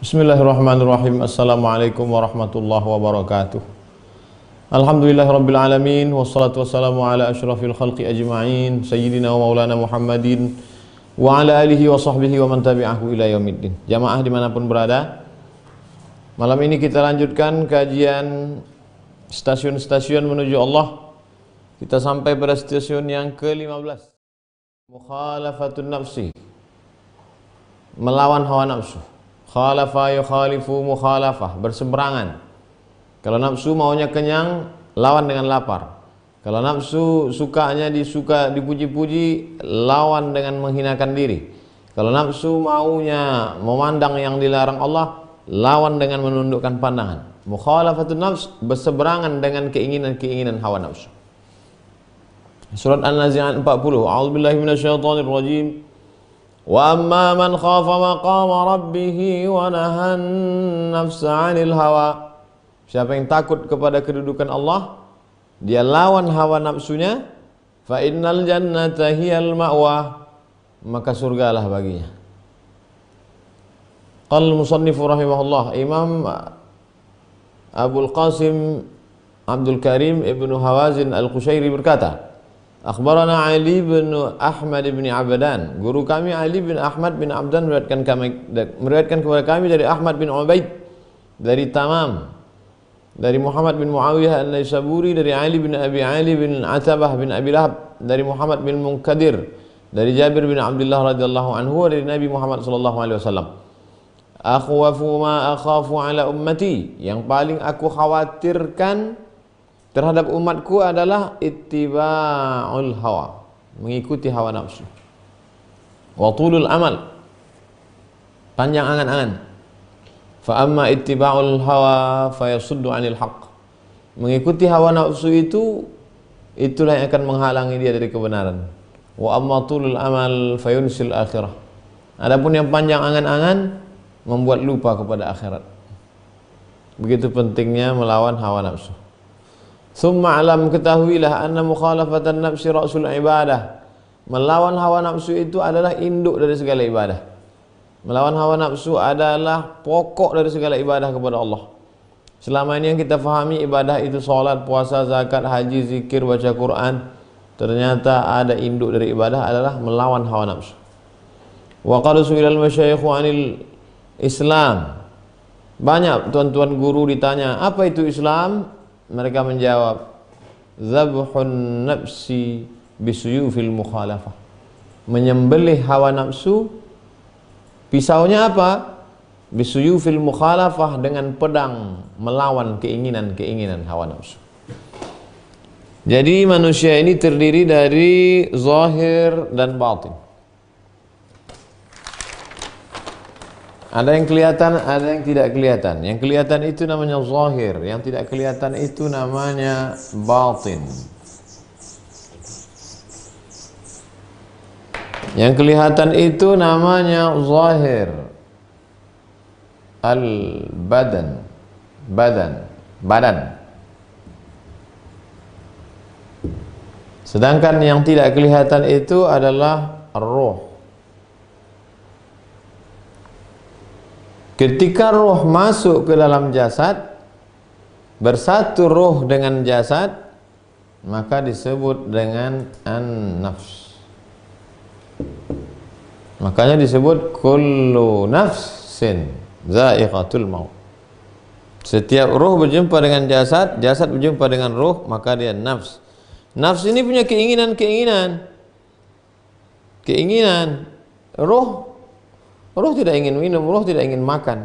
Bismillahirrahmanirrahim. Assalamualaikum warahmatullahi wabarakatuh. Alhamdulillahirabbil alamin wassalatu wassalamu ala asyrafil khalqi ajma'in sayyidina wa maulana Muhammadin wa ala alihi wa sahbihi wa man tabi'ahu ila yaumiddin. Jamaah dimanapun berada, malam ini kita lanjutkan kajian stasiun-stasiun menuju Allah. Kita sampai pada stasiun yang ke-15, mukhalafatun nafsi, melawan hawa nafsu. Khalafa yukhalifu mukhalafah, berseberangan. Kalau nafsu maunya kenyang, lawan dengan lapar. Kalau nafsu sukanya dipuji-puji, lawan dengan menghinakan diri. Kalau nafsu maunya memandang yang dilarang Allah, lawan dengan menundukkan pandangan. Mukhalafatun nafs, berseberangan dengan keinginan-keinginan hawa nafsu. Surat An-Nazi'at 40. A'udzubillahi minasyaitonir rajim. Wa amma man khafa maqama rabbih wa nahan nafsa 'anil hawa. Siapa yang takut kepada kedudukan Allah, dia lawan hawa nafsunya, fa innal jannata hiyal ma'wa, maka surgalah baginya. Qala al-musannif rahimahullah, Imam Abul Qasim Abdul Karim Ibnu Hawazin Al-Qushairi berkata, Akhbarana Ali bin Ahmad bin Abdan, guru kami Ali bin Ahmad bin Abdan meriwayatkan kepada kami dari Ahmad bin Ubaid, dari Tamam, dari Muhammad bin Muawiyah An-Naisaburi, dari Ali bin Abi Ali bin Atabah bin Abi Lahab, dari Muhammad bin Munkadir, dari Jabir bin Abdullah radhiyallahu anhu, dari Nabi Muhammad sallallahu alaihi wasallam. Akhwafu ma akhafu ala ummati, yang paling aku khawatirkan terhadap umatku adalah ittiba'ul hawa, mengikuti hawa nafsu. Wa tulul amal, panjang angan-angan. Fa amma ittiba'ul hawa fayasuddu 'anil haqq. Mengikuti hawa nafsu itulah yang akan menghalangi dia dari kebenaran. Wa amma tulul amal fayunsil akhirah. Adapun yang panjang angan-angan membuat lupa kepada akhirat. Begitu pentingnya melawan hawa nafsu. Summa alam, ketahuilah, anna mukhalafatan nafsi ra'sul ibadah. Melawan hawa nafsu itu adalah induk dari segala ibadah. Melawan hawa nafsu adalah pokok dari segala ibadah kepada Allah. Selama ini yang kita fahami ibadah itu salat, puasa, zakat, haji, zikir, baca Quran. Ternyata ada induk dari ibadah adalah melawan hawa nafsu. Wa qala su'ilal masyayikhu 'anil Islam. Banyak tuan-tuan guru ditanya, apa itu Islam? Mereka menjawab, zabhun nafsi bisuyufil mukhalafah. Menyembelih hawa nafsu, pisaunya apa? Bisuyufil mukhalafah, dengan pedang melawan keinginan-keinginan hawa nafsu. Jadi manusia ini terdiri dari zahir dan batin. Ada yang kelihatan, ada yang tidak kelihatan. Yang kelihatan itu namanya zahir, yang tidak kelihatan itu namanya batin. Yang kelihatan itu namanya zahir, al-badan, badan. Sedangkan yang tidak kelihatan itu adalah ruh. Ketika ruh masuk ke dalam jasad, bersatu ruh dengan jasad, maka disebut dengan an-nafs. Makanya disebut kullu nafsin za'iqatul maut. Setiap ruh berjumpa dengan jasad, jasad berjumpa dengan ruh, maka dia nafs. Nafs ini punya keinginan. Ruh tidak ingin minum, ruh tidak ingin makan.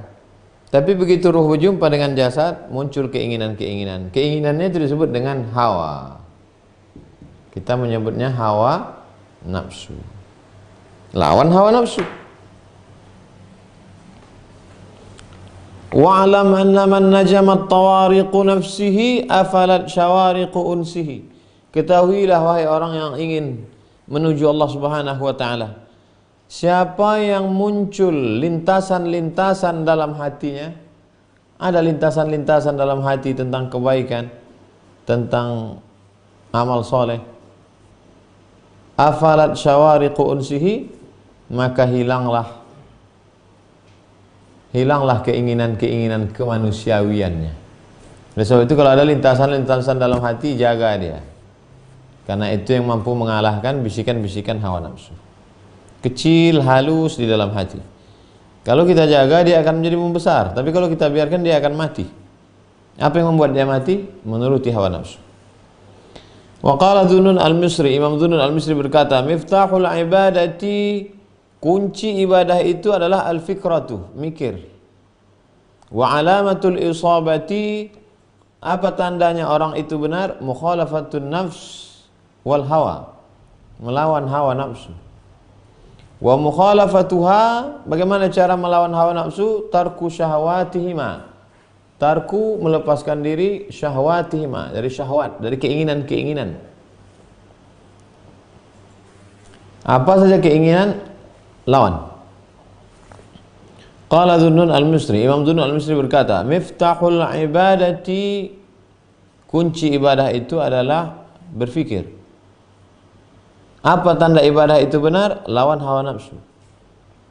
Tapi begitu ruh berjumpa dengan jasad, muncul keinginan-keinginan. Keinginannya itu disebut dengan hawa. Kita menyebutnya hawa nafsu. Lawan hawa nafsu. Wa'lam anna man najamat tawariqu nafsihi afalat syawariqu unsihi. Ketahuilah wahai orang yang ingin menuju Allah Subhanahu wa ta'ala, siapa yang muncul lintasan-lintasan dalam hatinya, ada lintasan-lintasan dalam hati tentang kebaikan, tentang amal soleh, afalat syawariqu unsihi, maka hilanglah hilanglah keinginan-keinginan kemanusiawiannya. Oleh sebab itu kalau ada lintasan-lintasan dalam hati, jaga dia. Karena itu yang mampu mengalahkan bisikan-bisikan hawa nafsu. Kecil, halus di dalam hati. Kalau kita jaga, dia akan menjadi membesar. Tapi kalau kita biarkan, dia akan mati. Apa yang membuat dia mati? Menuruti hawa nafsu. Wa qala Dhunnun al-Misri, Imam Dhunnun al-Misri berkata, miftahul ibadati, kunci ibadah itu adalah al-fikratu, mikir. Wa alamatul isabati, apa tandanya orang itu benar? Mukhalafatun nafs wal hawa, melawan hawa nafsu. Wa mukhalafatuha, bagaimana cara melawan hawa nafsu? Tarku syahwatihima, tarku melepaskan diri, syahwatihima, dari syahwat, dari keinginan-keinginan. Apa saja keinginan, lawan. Qala Dhunnun al-Misri, Imam Dhunnun al-Misri berkata, miftahul ibadati, kunci ibadah itu adalah berfikir. Apa tanda ibadah itu benar? Lawan hawa nafsu.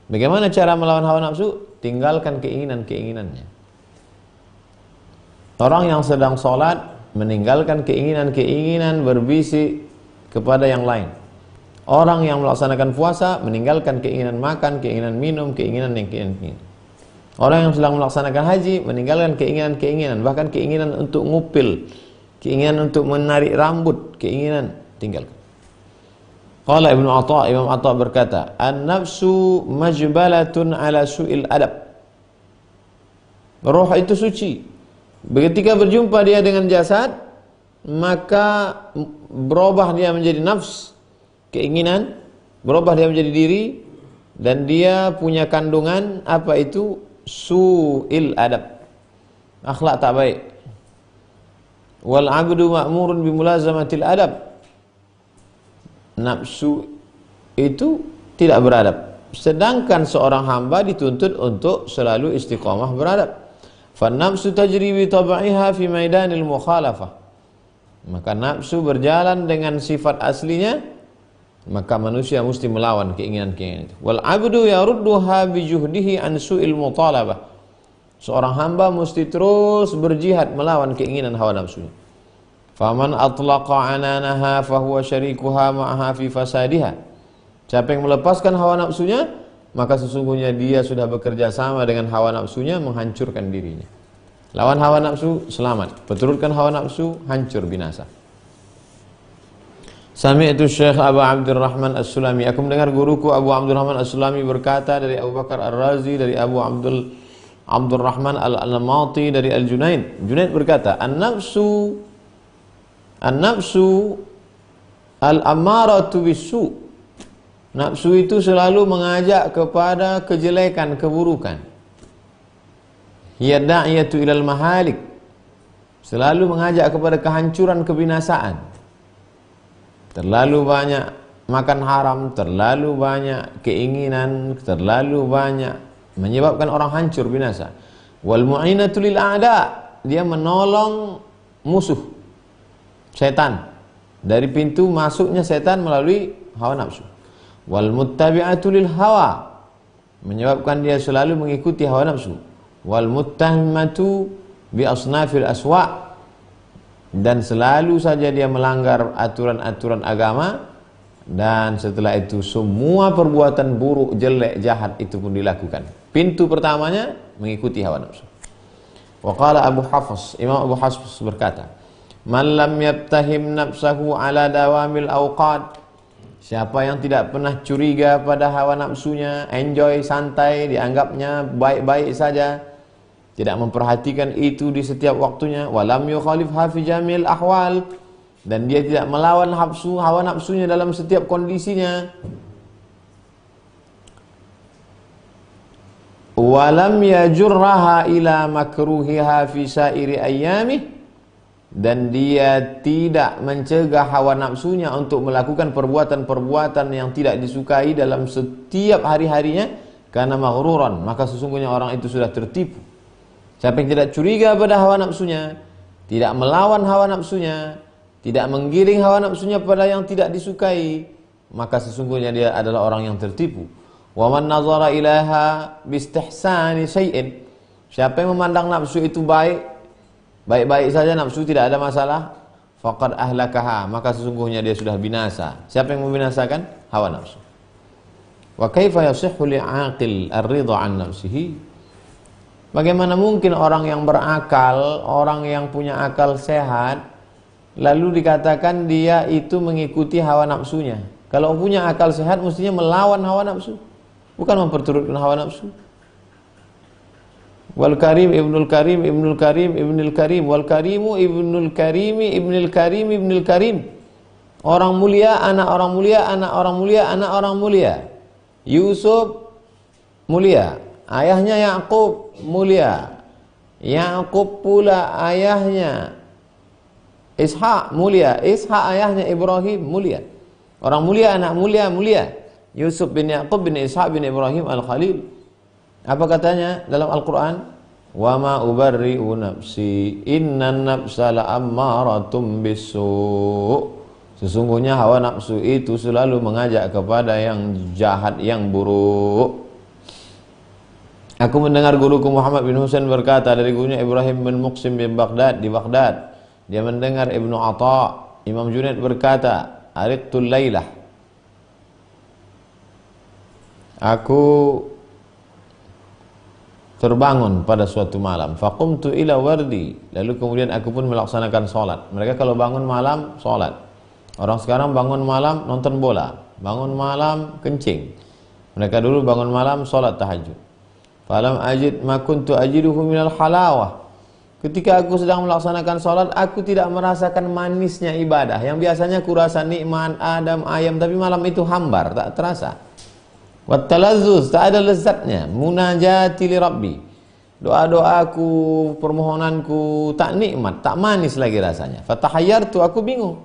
Bagaimana cara melawan hawa nafsu? Tinggalkan keinginan-keinginannya. Orang yang sedang sholat meninggalkan keinginan-keinginan berbisik kepada yang lain. Orang yang melaksanakan puasa meninggalkan keinginan makan, keinginan minum, keinginan yang keinginan. Orang yang sedang melaksanakan haji meninggalkan keinginan-keinginan, bahkan keinginan untuk ngupil, keinginan untuk menarik rambut, keinginan tinggalkan. Qala Ibnu Atha, Imam Atha berkata, an-nafsu majbalatun ala su'il adab. Roh itu suci. Ketika berjumpa dia dengan jasad, maka berubah dia menjadi nafs, keinginan, berubah dia menjadi diri, dan dia punya kandungan apa itu? Su'il adab, akhlak tak baik. Wal abdu ma'murun bimulazamatil adab. Nafsu itu tidak beradab, sedangkan seorang hamba dituntut untuk selalu istiqamah beradab. Fan nafsu tajri bi tab'iha fi maidanil mukhalafah. Maka nafsu berjalan dengan sifat aslinya, maka manusia mesti melawan keinginan-keinginan itu. Wal abdu yarudduha bi juhdihi an su'il mutalabah. Seorang hamba mesti terus berjihad melawan keinginan hawa nafsunya. Faman atlaqa ananaha fahuwa syarikuha ma'aha fi fasadiha. Siapa yang melepaskan hawa nafsunya, maka sesungguhnya dia sudah bekerja sama dengan hawa nafsunya menghancurkan dirinya. Lawan hawa nafsu, selamat. Perturutkan hawa nafsu, hancur binasa. Sami'tu Syekh Abu Abdurrahman As-Sulami, aku mendengar guruku Abu Abdurrahman As-Sulami berkata dari Abu Bakar Ar-Razi, dari Abu Abdurrahman Al-Almati, dari Al-Junaid. Junaid berkata, An-nafsu al-ammaratu bis-su'. Nafsu itu selalu mengajak kepada kejelekan, keburukan. Hiya da'iyatu ilal mahalik. Selalu mengajak kepada kehancuran, kebinasaan. Terlalu banyak makan haram, terlalu banyak keinginan, terlalu banyak menyebabkan orang hancur, binasa. Wal mu'inatu lil a'da, dia menolong musuh, setan. Dari pintu masuknya setan melalui hawa nafsu. Wal muttabi'atu lil hawa, menyebabkan dia selalu mengikuti hawa nafsu. Wal muttahimatu bi asnafil aswa', dan selalu saja dia melanggar aturan-aturan agama, dan setelah itu semua perbuatan buruk, jelek, jahat itu pun dilakukan. Pintu pertamanya mengikuti hawa nafsu. Wa qala Abu Hafs, Imam Abu Hafs berkata, man lam yabtahim nafsahu ala dawamil awqat, siapa yang tidak pernah curiga pada hawa nafsunya, enjoy, santai, dianggapnya baik-baik saja, tidak memperhatikan itu di setiap waktunya, walam yukhalifha fi jamil ahwal, dan dia tidak melawan hawa nafsunya dalam setiap kondisinya, walam yajurraha ila makruhiha fi sairi ayyamih, dan dia tidak mencegah hawa nafsunya untuk melakukan perbuatan-perbuatan yang tidak disukai dalam setiap hari-harinya, karena maghruran, maka sesungguhnya orang itu sudah tertipu. Siapa yang tidak curiga pada hawa nafsunya, tidak melawan hawa nafsunya, tidak menggiring hawa nafsunya pada yang tidak disukai, maka sesungguhnya dia adalah orang yang tertipu. Wa man nazara ilaha bistihsani syai'in. Siapa yang memandang nafsu itu baik-baik saja, nafsu tidak ada masalah, faqad ahlakaha, maka sesungguhnya dia sudah binasa. Siapa yang membinasakan? Hawa nafsu. Wa kaifa yasihhu li'aqil ar-ridha 'an nafsihi? Bagaimana mungkin orang yang berakal, orang yang punya akal sehat, lalu dikatakan dia itu mengikuti hawa nafsunya? Kalau punya akal sehat mestinya melawan hawa nafsu, bukan memperturutkan hawa nafsu. Wal karim ibnul karim ibnul karim ibnul karim wal karimu ibnul karimi ibnul karim ibnul karim. Orang mulia, anak orang mulia, anak orang mulia, anak orang mulia. Yusuf mulia, ayahnya Yakub mulia. Yakub pula ayahnya Ishak mulia, Ishak ayahnya Ibrahim mulia. Orang mulia, anak mulia, mulia. Yusuf bin Yakub bin Ishak bin Ibrahim al-Khalil. Apa katanya dalam Al-Quran? Wa ma ubarri'u nafsi innan nafsa la'ammaratum bisu'. Sesungguhnya hawa nafsu itu selalu mengajak kepada yang jahat, yang buruk. Aku mendengar guruku Muhammad bin Husain berkata dari gurunya Ibrahim bin Muqsim bin Baghdad di Baghdad. Dia mendengar Ibnu Atha, Imam Junaid berkata, "Ariqtul lailah." Aku terbangun pada suatu malam. Faqumtu ila wardi. Lalu kemudian aku pun melaksanakan sholat. Mereka kalau bangun malam sholat. Orang sekarang bangun malam nonton bola, bangun malam kencing. Mereka dulu bangun malam sholat tahajud. Falam ajid ma kuntu ajiduhu minal halawah. Ketika aku sedang melaksanakan sholat, aku tidak merasakan manisnya ibadah. Yang biasanya aku rasa nikmat, adem, ayam, tapi malam itu hambar, tak terasa. Wattalazzuz, tak ada lezatnya. Munajati li rabbi. Doa-doaku, permohonanku tak nikmat, tak manis lagi rasanya. Fatahayyartu, aku bingung.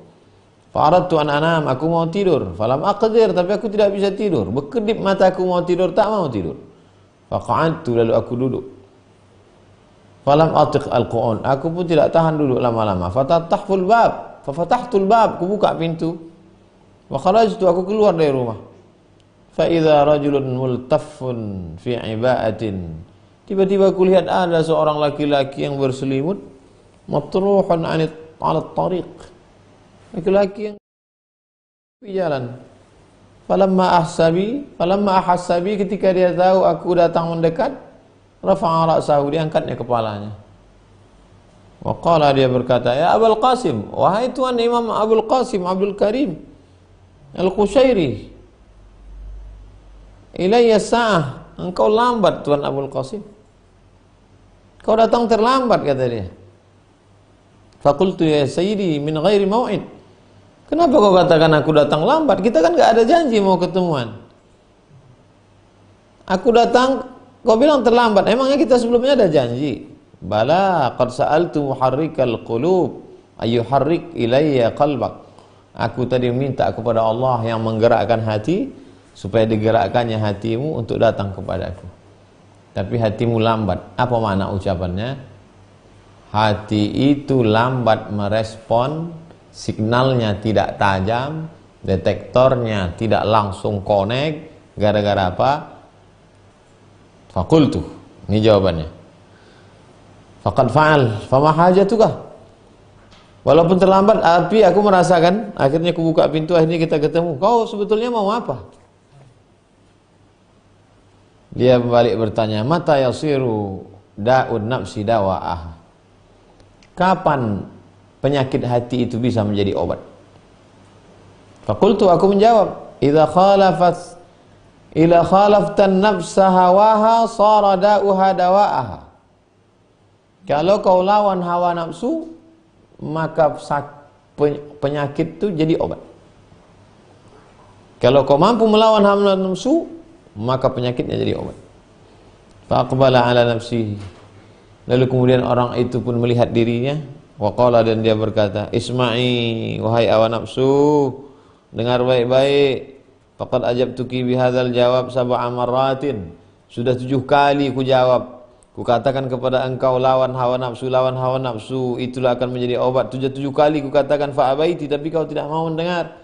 Fa'aradtu an anam, aku mau tidur. Falam aqdir, tapi aku tidak bisa tidur. Berkedip mataku mau tidur, tak mau tidur. Faqa'adtu, lalu aku duduk. Falam atiq al-qu'un, aku pun tidak tahan duduk lama-lama. Fatatahful bab, fafatahtul bab, aku buka pintu. Wa kharajtu, aku keluar dari rumah. Fa idza rajulun multaffun fi iba'atin. Tiba-tiba aku lihat ada seorang laki-laki yang berselimut matruhun 'ala tariq. Laki-laki yang di jalan. Falamma ahsabi, ketika dia tahu aku datang mendekat, rafa'a ra'sahu, diangkatnya kepalanya. Wa qala, dia berkata, "Ya Abul Qasim, wahai tuan Imam Abul Qasim Abdul Karim Al-Qushairi, ilayya sa'ah, engkau lambat tuan Abul Qasim. Kau datang terlambat," kata dia. Faqultu ya sayyidi min ghairi mau'id. Kenapa kau katakan aku datang lambat? Kita kan gak ada janji mau ketemuan. Aku datang, kau bilang terlambat. Emangnya kita sebelumnya ada janji? Bala qad sa'altu muharrikal qulub ayyuharrik ilayya qalbak. Aku tadi minta kepada Allah yang menggerakkan hati supaya digerakkannya hatimu untuk datang kepadaku. Tapi hatimu lambat. Apa makna ucapannya? Hati itu lambat merespon, signalnya tidak tajam, detektornya tidak langsung connect. Gara-gara apa? Fakultu, ini jawabannya. Faqad fa'al, fama hajatuka. Walaupun terlambat, tapi aku merasakan. Akhirnya aku buka pintu, akhirnya kita ketemu. Kau sebetulnya mau apa? Dia balik bertanya, mata yasiru da'ud nafsi dawa'ah. Kapan penyakit hati itu bisa menjadi obat? Fakultu, aku menjawab, idza khalaftan nafsa hawaha sara da'uha dawa'aha. Kalau kau lawan hawa nafsu, maka penyakit itu jadi obat. Kalau kau mampu melawan hawa nafsu, maka penyakitnya jadi obat. Faqbala ala nafsihi. Lalu kemudian orang itu pun melihat dirinya. Waqala, dan dia berkata, Isma'i, wahai hawa nafsu, dengar baik-baik. Faqad ajabtuki bihadzal jawab sab'a marratin. Sudah 7 kali ku jawab. Ku katakan kepada engkau, lawan hawa nafsu, lawan hawa nafsu, itulah akan menjadi obat. 7 kali ku katakan fa'abaiti, tapi kau tidak mau mendengar.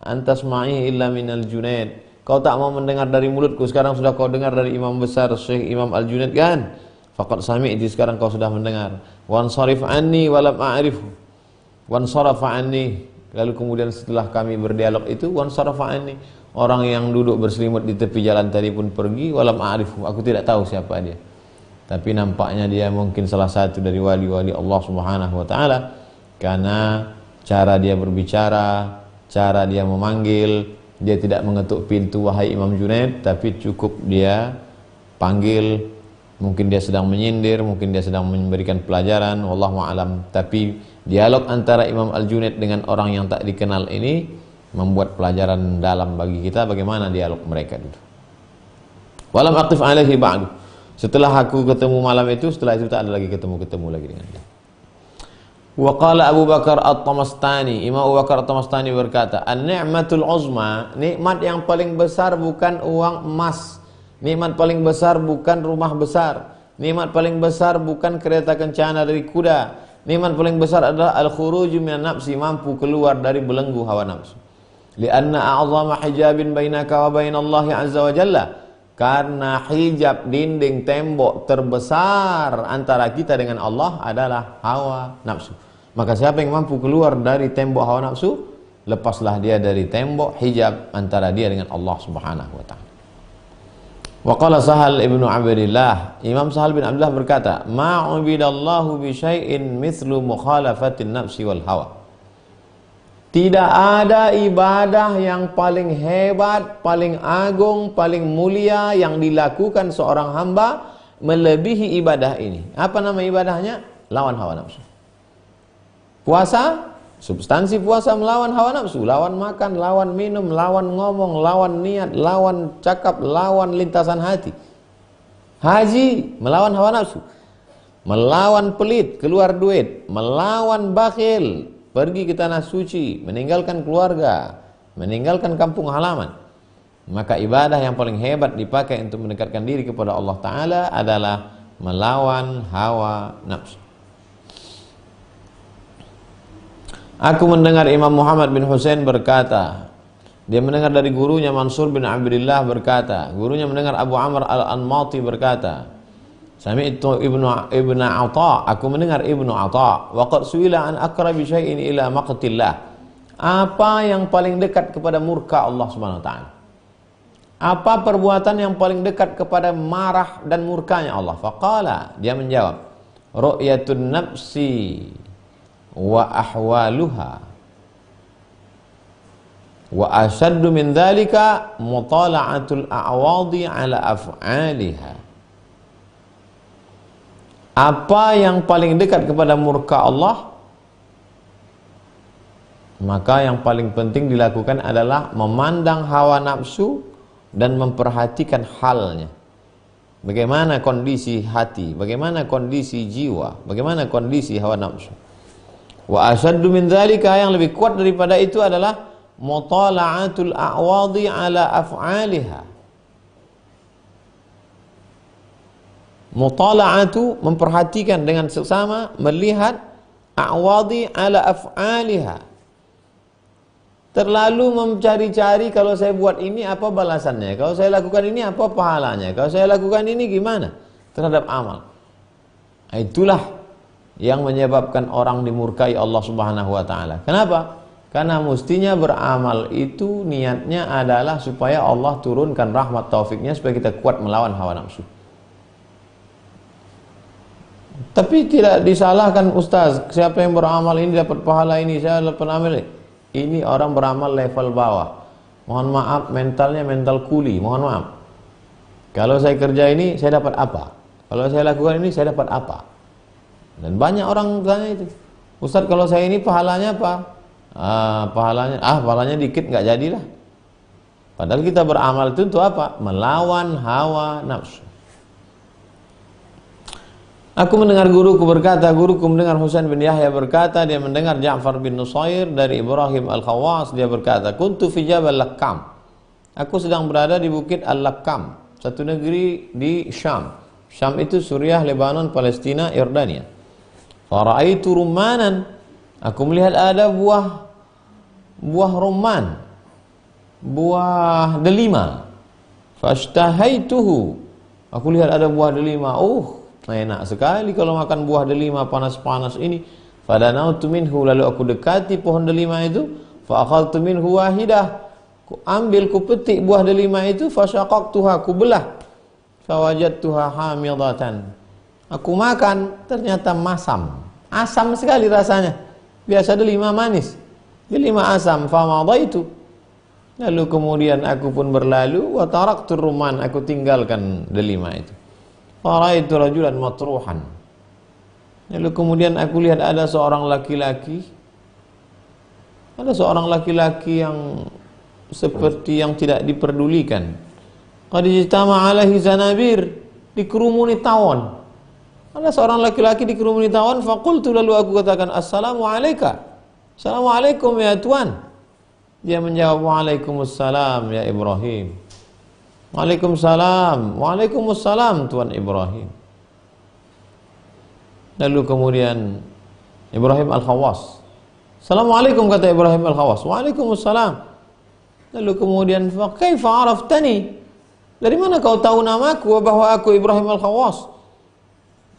Antas ma'i illa minal Junaid. Kau tak mau mendengar dari mulutku, sekarang sudah kau dengar dari imam besar Syekh Imam Al-Junaid kan? Faqad sami'ti, sekarang kau sudah mendengar. Wansarif anni walam a'rifu. Wansarafa anni. Lalu kemudian setelah kami berdialog itu, wansarafa anni. Orang yang duduk berselimut di tepi jalan tadi pun pergi, walam a'rifu. Aku tidak tahu siapa dia. Tapi nampaknya dia mungkin salah satu dari wali-wali Allah Subhanahu wa taala, karena cara dia berbicara, cara dia memanggil, dia tidak mengetuk pintu wahai Imam Junaid, tapi cukup dia panggil. Mungkin dia sedang menyindir, mungkin dia sedang memberikan pelajaran, wallahu a'lam. Tapi dialog antara Imam Al-Junaid dengan orang yang tak dikenal ini membuat pelajaran dalam bagi kita bagaimana dialog mereka dulu. Walam aqif alaihi ba'du. Setelah aku ketemu malam itu, setelah itu tak ada lagi ketemu lagi dengan dia. Wa qala Abu Bakar At-Tamastani, Imam Abu Bakar At-Tamastani berkata, "An-ni'matul uzma," nikmat yang paling besar bukan uang emas, nikmat paling besar bukan rumah besar, nikmat paling besar bukan kereta kencana dari kuda, nikmat paling besar adalah al-khuruju minan nafsi, mampu keluar dari belenggu hawa nafsu. Li'anna a'zama hijabin bainaka wa bainallahi azza wa jalla, karena hijab, dinding, tembok terbesar antara kita dengan Allah adalah hawa nafsu. Maka siapa yang mampu keluar dari tembok hawa nafsu, lepaslah dia dari tembok hijab antara dia dengan Allah Subhanahu wa ta'ala. Wa qala Sahal ibnu Abdillah, Imam Sahal bin Abdullah berkata, "Ma'ubidallahu bi syai'in mithlu mukhalafatin nafsi wal hawa." Tidak ada ibadah yang paling hebat, paling agung, paling mulia yang dilakukan seorang hamba melebihi ibadah ini. Apa nama ibadahnya? Lawan hawa nafsu. Puasa, substansi puasa melawan hawa nafsu, lawan makan, lawan minum, lawan ngomong, lawan niat, lawan cakap, lawan lintasan hati. Haji, melawan hawa nafsu. Melawan pelit, keluar duit, melawan bakhil, pergi ke tanah suci, meninggalkan keluarga, meninggalkan kampung halaman. Maka ibadah yang paling hebat dipakai untuk mendekatkan diri kepada Allah Ta'ala adalah melawan hawa nafsu. Aku mendengar Imam Muhammad bin Husain berkata, dia mendengar dari gurunya Mansur bin Abdillah berkata, gurunya mendengar Abu Amr al-Anmati berkata, Sami'tu ibnu Atha, aku mendengar Ibnu Atha, wa qad su'ila an aqrabi syai'in ila maqtillah. Apa yang paling dekat kepada murka Allah Subhanahu wa taala? Apa perbuatan yang paling dekat kepada marah dan murkanya Allah? Faqala, dia menjawab, ru'yatun nafsi wa ahwaluha wa ashaddu min dhalika mutala'atul a'wadi ala af'aliha. Apa yang paling dekat kepada murka Allah, maka yang paling penting dilakukan adalah memandang hawa nafsu dan memperhatikan halnya. Bagaimana kondisi hati, bagaimana kondisi jiwa, bagaimana kondisi hawa nafsu. Wa asyaddu min dzalika, yang lebih kuat daripada itu adalah mutala'atul a'wadi ala af'aliha. Mutala'atu, memperhatikan dengan seksama, melihat a'wadi ala af'aliha. Terlalu mencari-cari, kalau saya buat ini apa balasannya, kalau saya lakukan ini apa pahalanya, kalau saya lakukan ini gimana terhadap amal. Itulah yang menyebabkan orang dimurkai Allah Subhanahu wa taala. Kenapa? Karena mestinya beramal itu niatnya adalah supaya Allah turunkan rahmat taufiknya supaya kita kuat melawan hawa nafsu. Tapi tidak disalahkan Ustaz, siapa yang beramal ini dapat pahala ini, saya dapat amal ini. Ini orang beramal level bawah. Mohon maaf, mentalnya mental kuli, mohon maaf. Kalau saya kerja ini, saya dapat apa? Kalau saya lakukan ini, saya dapat apa? Dan banyak orang tanya itu, Ustaz kalau saya ini pahalanya apa? Pahalanya dikit, nggak jadilah. Padahal kita beramal itu untuk apa? Melawan hawa nafsu. Aku mendengar guruku berkata, guruku mendengar Husain bin Yahya berkata, dia mendengar Ja'far bin Nusair dari Ibrahim Al-Khawas, dia berkata, kuntu fi Jabal Lakkam. Aku sedang berada di Bukit Al-Lakkam, satu negeri di Syam. Syam itu Suriah, Lebanon, Palestina, Yordania. Fara'aitu rummanan, aku melihat ada buah rumman. buah delima. Fashtahaituhu. Aku lihat ada buah delima. Enak sekali kalau makan buah delima panas-panas ini. Fadanautu minhu, lalu aku dekati pohon delima itu. Fa akhadtu minhu wahidah. Ku ambil, ku petik buah delima itu. Fasyaqaqtuha, ku belah. Fawajadtuha hamidatan. Aku makan, ternyata masam. Asam sekali rasanya. Biasa delima manis, delima asam. Famadaitu, lalu kemudian aku pun berlalu. Wa taraktu rumman, aku tinggalkan delima itu. Faraitu rajulan matruhan, lalu kemudian aku lihat ada seorang laki-laki, yang seperti yang tidak diperdulikan. Qad ijtama'a alaihi zanabir, dikerumuni tawon. Ada seorang laki-laki dikerumuni tawon. Faqultu, lalu aku katakan, assalamu alaika. Assalamualaikum ya Tuan. Dia menjawab, waalaikumsalam ya Ibrahim. Waalaikumsalam. Waalaikumsalam Tuan Ibrahim. Lalu kemudian Ibrahim Al-Khawas, assalamualaikum, kata Ibrahim Al-Khawas. Waalaikumsalam. Lalu kemudian, fa kaifa araftani, dari mana kau tahu namaku bahwa aku Ibrahim Al-Khawas?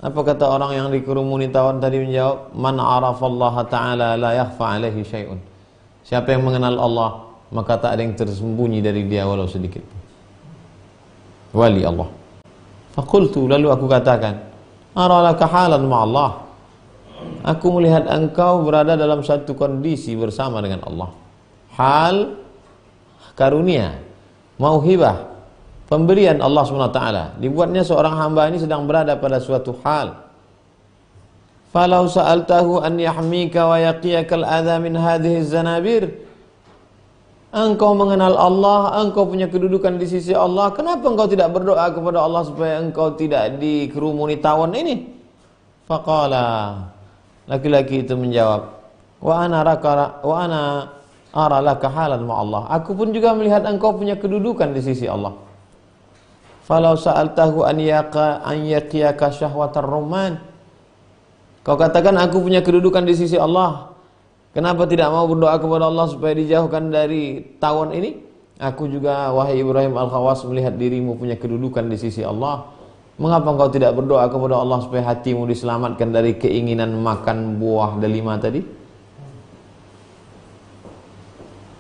Apa kata orang yang dikerumuni tawon tadi? Menjawab, man arafallaha ta'ala la yakhfa alaihi syai'un. Siapa yang mengenal Allah, maka tak ada yang tersembunyi dari dia walau sedikit. Wali Allah. Faqultu, lalu aku katakan, ara laka halan ma'allah. Aku melihat engkau berada dalam satu kondisi bersama dengan Allah. Hal, karunia, mauhibah, pemberian Allah SWT. Dibuatnya seorang hamba ini sedang berada pada suatu hal. Falau sa'altahu an yahmika wa yaqiyakal adha min hadhihi zanabir. Engkau mengenal Allah, engkau punya kedudukan di sisi Allah. Kenapa engkau tidak berdoa kepada Allah supaya engkau tidak dikerumuni tawon ini? Faqala, laki-laki itu menjawab, wa ana ara laka halan ma'allah. Aku pun juga melihat engkau punya kedudukan di sisi Allah. Falau sa'altahu an yaqiyaka syahwatar rumman. Kau katakan aku punya kedudukan di sisi Allah, kenapa tidak mau berdoa kepada Allah supaya dijauhkan dari tawon ini? Aku juga, wahai Ibrahim Al-Khawas, melihat dirimu punya kedudukan di sisi Allah. Mengapa engkau tidak berdoa kepada Allah supaya hatimu diselamatkan dari keinginan makan buah delima tadi?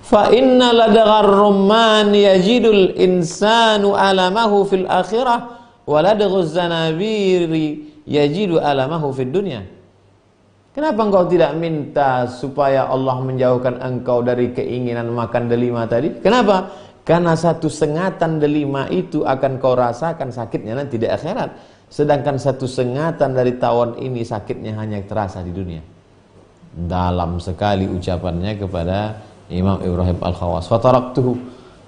Fa inna ladaghar rumman yajidul insanu alamahu fil akhirah wa ladaghuz zanabiri yajidu alamahu fid dunya. Kenapa engkau tidak minta supaya Allah menjauhkan engkau dari keinginan makan delima tadi? Kenapa? Karena satu sengatan delima itu akan kau rasakan sakitnya nanti di akhirat. Sedangkan satu sengatan dari tawon ini sakitnya hanya terasa di dunia. Dalam sekali ucapannya kepada Imam Ibrahim Al-Khawas. Fataraktuhu,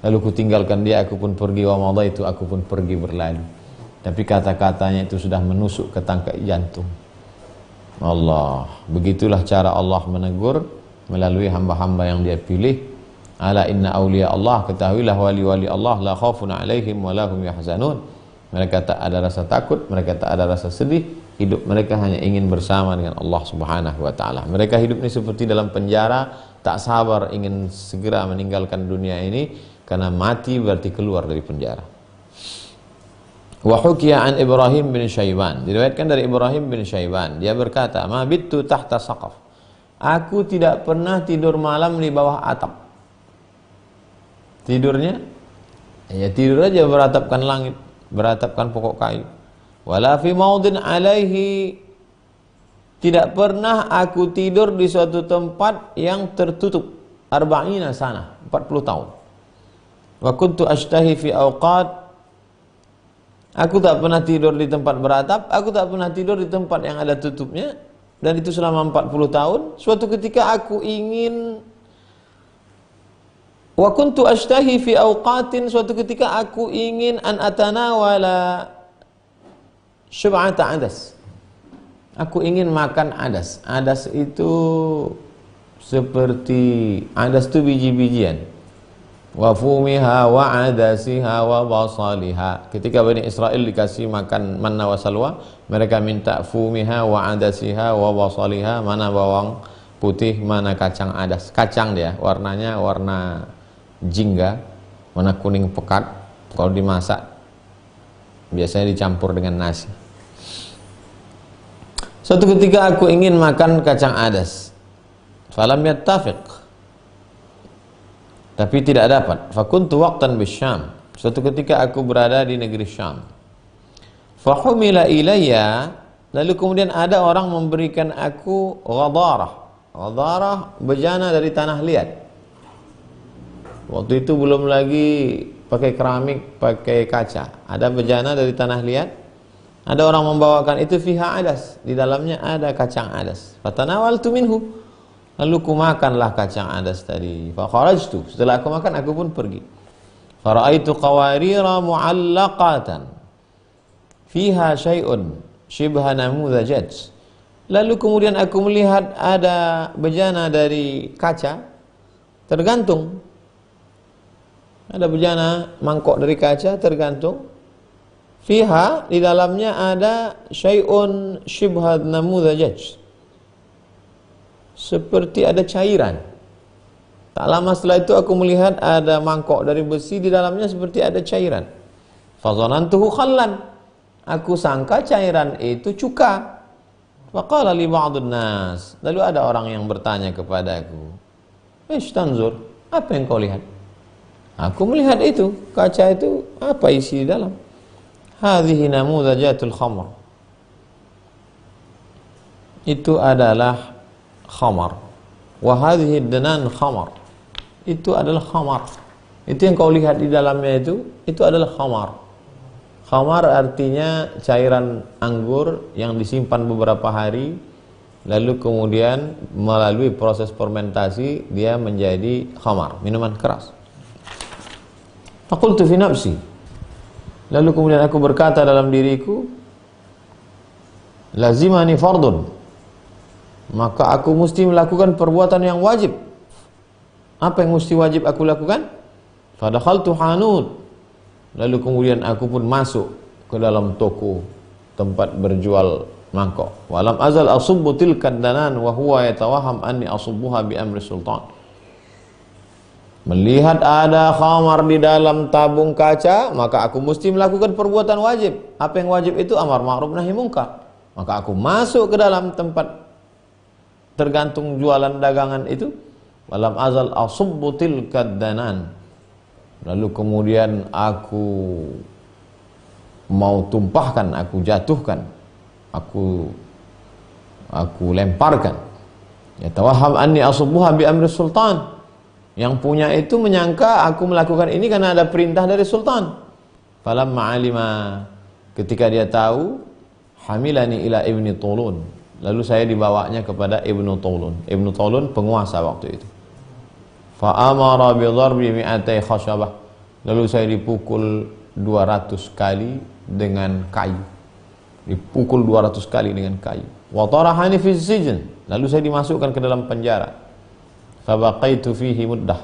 lalu ku tinggalkan dia, aku pun pergi. Wa madaitu, aku pun pergi berlalu. Tapi kata-katanya itu sudah menusuk ke tangkai jantung. Allah, begitulah cara Allah menegur melalui hamba-hamba yang dia pilih. Ala inna awliya Allah, ketahuilah wali-wali Allah, la khaufun alaihim wa lahum yahzanun. Mereka tak ada rasa takut, mereka tak ada rasa sedih. Hidup mereka hanya ingin bersama dengan Allah Subhanahu wa ta'ala. Mereka hidup ini seperti dalam penjara, tak sabar ingin segera meninggalkan dunia ini, karena mati berarti keluar dari penjara. Wa hukiya an Ibrahim bin Syaiban, diriwayatkan dari Ibrahim bin Syaiban, dia berkata, ma bittu tahta saqaf, aku tidak pernah tidur malam di bawah atap. Tidurnya ya tidur aja beratapkan langit, beratapkan pokok kayu. Wala fi maudin alaihi, tidak pernah aku tidur di suatu tempat yang tertutup. Arba'ina sana, 40 tahun. Wa kuntu ashtahi fi awqat, aku tak pernah tidur di tempat beratap, aku tak pernah tidur di tempat yang ada tutupnya, dan itu selama 40 tahun. Suatu ketika aku ingin, wa kuntu ashtahi fi awqatin, suatu ketika aku ingin an atanawala syub'ata adas, aku ingin makan adas. Adas itu seperti, adas itu biji-bijian. Wa fumiha wa adasiha wa basaliha. Ketika Bani Israel dikasih makan manna wa salwa, mereka minta fumiha wa adasiha wa basaliha, mana bawang putih, mana kacang adas. Kacang dia, warnanya warna jingga, warna kuning pekat. Kalau dimasak biasanya dicampur dengan nasi. Suatu ketika aku ingin makan kacang adas, falam yattafiq, tapi tidak dapat. Fakuntu waqtan bisyam, suatu ketika aku berada di negeri Syam. Fahumila ilayya, lalu kemudian ada orang memberikan aku ghadarah. Ghadarah bejana dari tanah liat. Waktu itu belum lagi pakai keramik, pakai kaca. Ada bejana dari tanah liat. Ada orang membawakan itu, fiha adas, di dalamnya ada kacang adas. Fatanawaltu minhu, lalu ku makanlah kacang adas tadi. Fa kharajtu, setelah aku makan aku pun pergi. Faraitu qawarira mu'allaqatan fiha syai'un shibha namudhajat. Lalu kemudian aku melihat ada bejana dari kaca tergantung. Ada bejana mangkok dari kaca tergantung. Fiha, di dalamnya ada syai'un shibha namudhajat, seperti ada cairan. Tak lama setelah itu aku melihat ada mangkok dari besi, di dalamnya seperti ada cairan. Fazanantuhu khallan, aku sangka cairan itu cuka. Faqala li ba'dun nas, lalu ada orang yang bertanya kepadaku, "Ish tanzur, apa yang kau lihat?" Aku melihat itu, kaca itu, apa isi di dalam? Hadhihi namudhajatul khamr, itu adalah khamar. Wa hadhihi danan khamar, itu adalah khamar. Itu yang kau lihat di dalamnya itu adalah khamar. Khamar artinya cairan anggur yang disimpan beberapa hari, lalu kemudian melalui proses fermentasi dia menjadi khamar, minuman keras. Faqultu fi nafsi, lalu kemudian aku berkata dalam diriku, lazimani fardun, maka aku mesti melakukan perbuatan yang wajib. Apa yang mesti wajib aku lakukan? Fadakhaltu hanut, lalu kemudian aku pun masuk ke dalam toko tempat berjual mangkok. Walam azal asubbu tilkad danan wa huwa yatawaham anni asubbuha bi amri sultan. Melihat ada khamar di dalam tabung kaca, maka aku mesti melakukan perbuatan wajib. Apa yang wajib itu? Amar ma'ruf nahi munkar. Maka aku masuk ke dalam tempat tergantung jualan dagangan itu. Walam azal asubbu tilkad danan, lalu kemudian aku mau tumpahkan, aku jatuhkan, aku lemparkan. Yatawaham anni asubbuha bi amri sultan, yang punya itu menyangka aku melakukan ini karena ada perintah dari sultan. Falamma alima, ketika dia tahu, hamilani ila ibni Tulun, lalu saya dibawanya kepada Ibnu Tulun. Ibnu Tulun penguasa waktu itu. Fa amara bi dharbi mi'atai khashabah, lalu saya dipukul 200 kali dengan kayu. Dipukul 200 kali dengan kayu. Wa tarahani fi sijn, lalu saya dimasukkan ke dalam penjara. Fabaqaitu fihi muddah,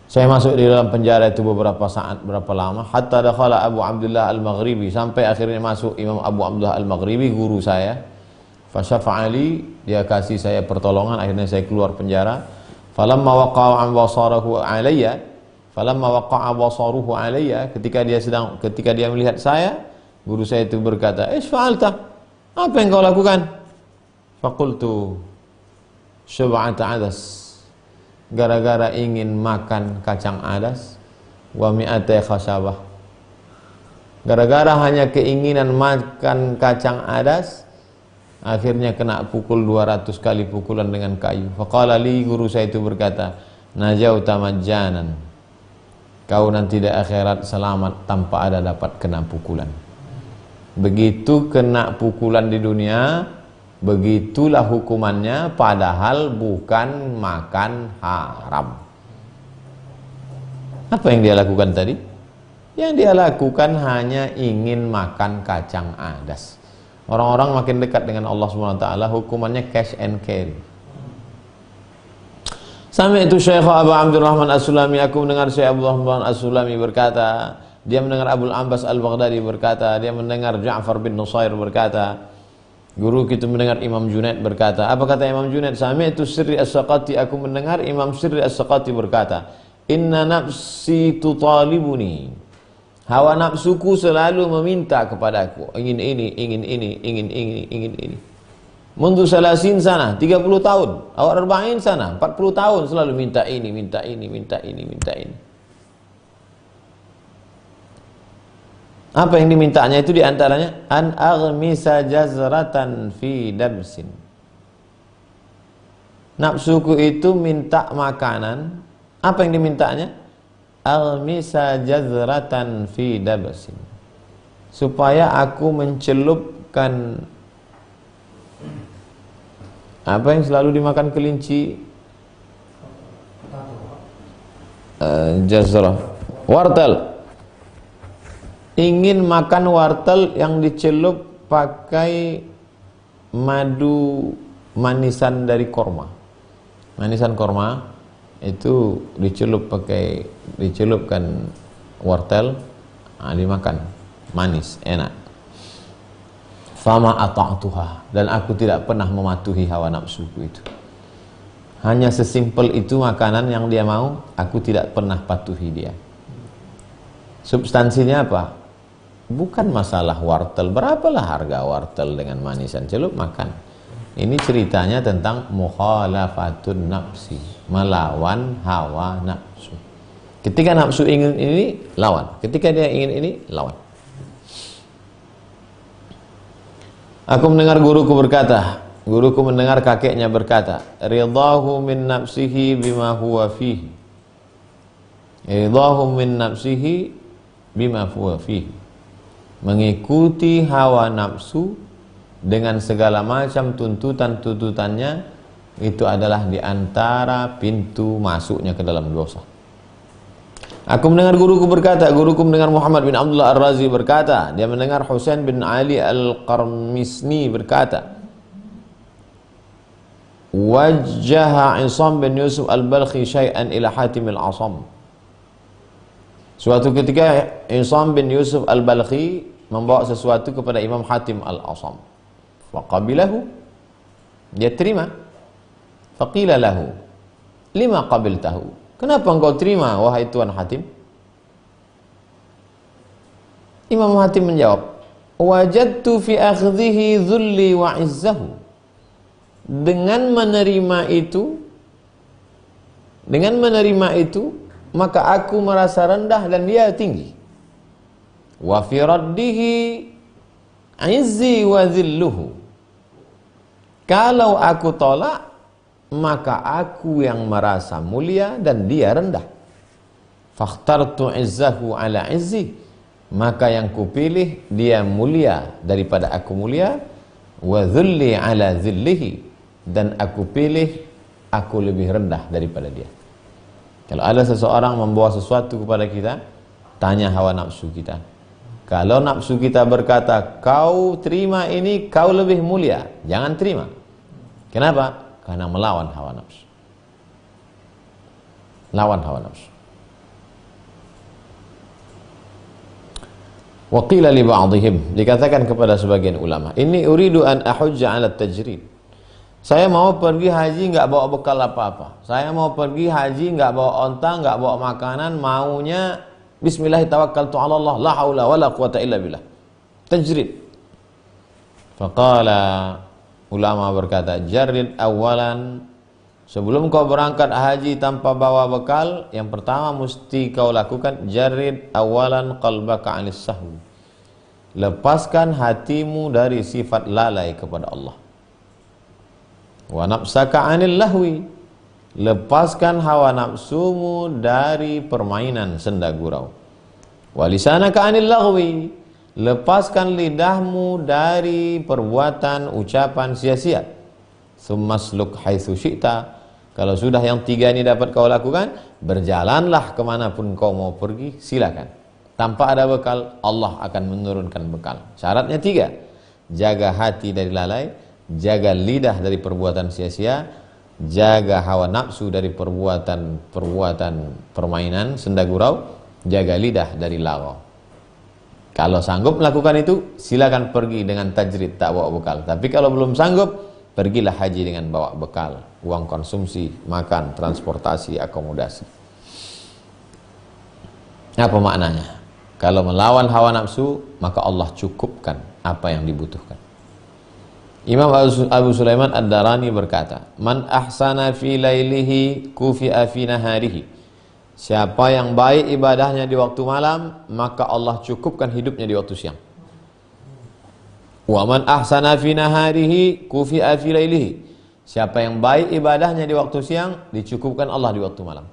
saya masuk di dalam penjara itu beberapa saat, berapa lama, hatta dakhala Abu Abdullah Al-Maghribi, sampai akhirnya masuk Imam Abu Abdullah Al-Maghribi, guru saya. Fasyafa'ali, dia kasih saya pertolongan, akhirnya saya keluar penjara. Falamma waqa'a basaruhu alayya, ketika dia melihat saya, guru saya itu berkata, "Ish fa'alta?" Apa yang kau lakukan? Faqultu syub'ata adas, gara-gara ingin makan kacang adas, wa mi'atai khashabah, gara-gara hanya keinginan makan kacang adas, akhirnya kena pukul 200 kali pukulan dengan kayu. Faqala li, guru saya itu berkata, najauta majjanan, kau nanti di akhirat selamat tanpa ada dapat kena pukulan. Begitu kena pukulan di dunia, begitulah hukumannya, padahal bukan makan haram. Apa yang dia lakukan tadi? Yang dia lakukan hanya ingin makan kacang adas. Orang-orang makin dekat dengan Allah SWT, hukumannya cash and carry. Sampai itu Syekh Abu Abdurrahman As-Sulami, aku mendengar Syekh Abu Abdurrahman As-Sulami berkata, dia mendengar Abul Ambas Al-Baghdadi berkata, dia mendengar Ja'far bin Nusair berkata, guru kita mendengar Imam Junaid berkata. Apa kata Imam Junaid? Sami'tu Sirri As-Saqati, aku mendengar Imam Sirri As-Saqati berkata, Inna nafsi tutalibuni. Hawa nafsuku selalu meminta kepadaku, ingin ini, ingin ini, ingin ini, ingin ini. Mundu salasin sana, 30 tahun. Awak arba'in sana, 40 tahun selalu minta ini, minta ini, minta ini, minta ini. Apa yang dimintanya itu diantaranya an aghmisa jazratan fi damsin. Nafsuku itu minta makanan. Apa yang dimintanya? Aghmisa jazratan fi damsin. Supaya aku mencelupkan apa yang selalu dimakan kelinci? Jazrah, wortel. Ingin makan wortel yang dicelup pakai madu manisan dari korma. Manisan korma itu dicelupkan wortel, dimakan, manis, enak. Fama ata'tuha, dan aku tidak pernah mematuhi hawa nafsuku itu. Hanya sesimpel itu makanan yang dia mau, aku tidak pernah patuhi dia. Substansinya apa? Bukan masalah wortel, berapalah harga wortel dengan manisan celup, makan. Ini ceritanya tentang mukhalafatun nafsi, melawan hawa nafsu. Ketika nafsu ingin ini, lawan. Ketika dia ingin ini, lawan. Aku mendengar guruku berkata, guruku mendengar kakeknya berkata, ridahu min nafsihi bima huwa fihi. Ridahu min nafsihi bima huwa fihi. Mengikuti hawa nafsu dengan segala macam tuntutan-tuntutannya, itu adalah diantara pintu masuknya ke dalam dosa. Aku mendengar guruku berkata, guruku mendengar Muhammad bin Abdullah Ar-Razi berkata, dia mendengar Husain bin Ali Al-Qarmisni berkata, wajjaha Isam bin Yusuf Al-Balkhi syai'an ila Hatim Al-Asam. Suatu ketika Isam bin Yusuf Al-Balkhi membawa sesuatu kepada Imam Hatim Al-Asam. Faqabilahu, dia terima. Faqila lahu, lima qabiltahu, kenapa engkau terima wahai Tuan Hatim? Imam Hatim menjawab, wajadtu fi akhdhihi dhulli wa izzahu. Dengan menerima itu, maka aku merasa rendah dan dia tinggi. Wa fi raddihi izzi wa dhilluhu. Kalau aku tolak, maka aku yang merasa mulia dan dia rendah. Fakhtartu izzahu ala izzi, maka yang kupilih dia mulia daripada aku mulia. Wa dhulli ala dhillihi, dan aku pilih aku lebih rendah daripada dia. Kalau ada seseorang membawa sesuatu kepada kita, tanya hawa nafsu kita. Kalau nafsu kita berkata, kau terima ini, kau lebih mulia, jangan terima. Kenapa? Karena melawan hawa nafsu. Lawan hawa nafsu. Wa qila li ba'dihim, dikatakan kepada sebagian ulama, inni uridu an ahujja 'ala tajrid. Saya mau pergi haji nggak bawa bekal apa-apa. Saya mau pergi haji nggak bawa onta, nggak bawa makanan, maunya bismillah tawakkaltu 'ala Allah, la haula wala quwata illa billah. Tajrid. Faqala, ulama berkata, jarrid awalan, sebelum kau berangkat haji tanpa bawa bekal, yang pertama mesti kau lakukan, jarrid awalan qalbaka 'anis sahwi. Lepaskan hatimu dari sifat lalai kepada Allah. Wa nafsaka 'anil lahwi, lepaskan hawa nafsumu dari permainan senda gurau. Wa lisanaka 'anil laghwi, lepaskan lidahmu dari perbuatan ucapan sia-sia. Tsummasluk haitsu syi'ta, kalau sudah yang tiga ini dapat kau lakukan, berjalanlah kemanapun kau mau pergi, silakan. Tanpa ada bekal, Allah akan menurunkan bekal. Syaratnya tiga: jaga hati dari lalai, jaga lidah dari perbuatan sia-sia, jaga hawa nafsu dari perbuatan permainan senda gurau, jaga lidah dari laghaw. Kalau sanggup melakukan itu, silakan pergi dengan tajrid, tak bawa bekal. Tapi kalau belum sanggup, pergilah haji dengan bawa bekal, uang konsumsi, makan, transportasi, akomodasi. Apa maknanya? Kalau melawan hawa nafsu, maka Allah cukupkan apa yang dibutuhkan. Imam Abu Sulaiman Ad-Darani berkata, "Man ahsana fi lailihi kufi'a fi naharihi." Siapa yang baik ibadahnya di waktu malam, maka Allah cukupkan hidupnya di waktu siang. Wa man ahsana fi naharihi kufi'a fi lailihi. Siapa yang baik ibadahnya di waktu siang, dicukupkan Allah di waktu malam.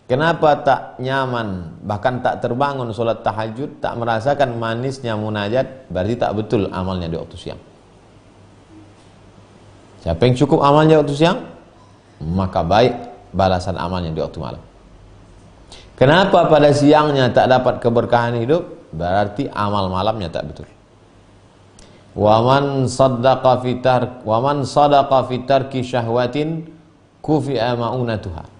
Kenapa tak nyaman, bahkan tak terbangun solat tahajud, tak merasakan manisnya munajat, berarti tak betul amalnya di waktu siang. Siapa yang cukup amalnya di waktu siang, maka baik balasan amalnya di waktu malam. Kenapa pada siangnya tak dapat keberkahan hidup, berarti amal malamnya tak betul. Waman saddaqa fi tarki syahwatin kufi'a ma'unatuha.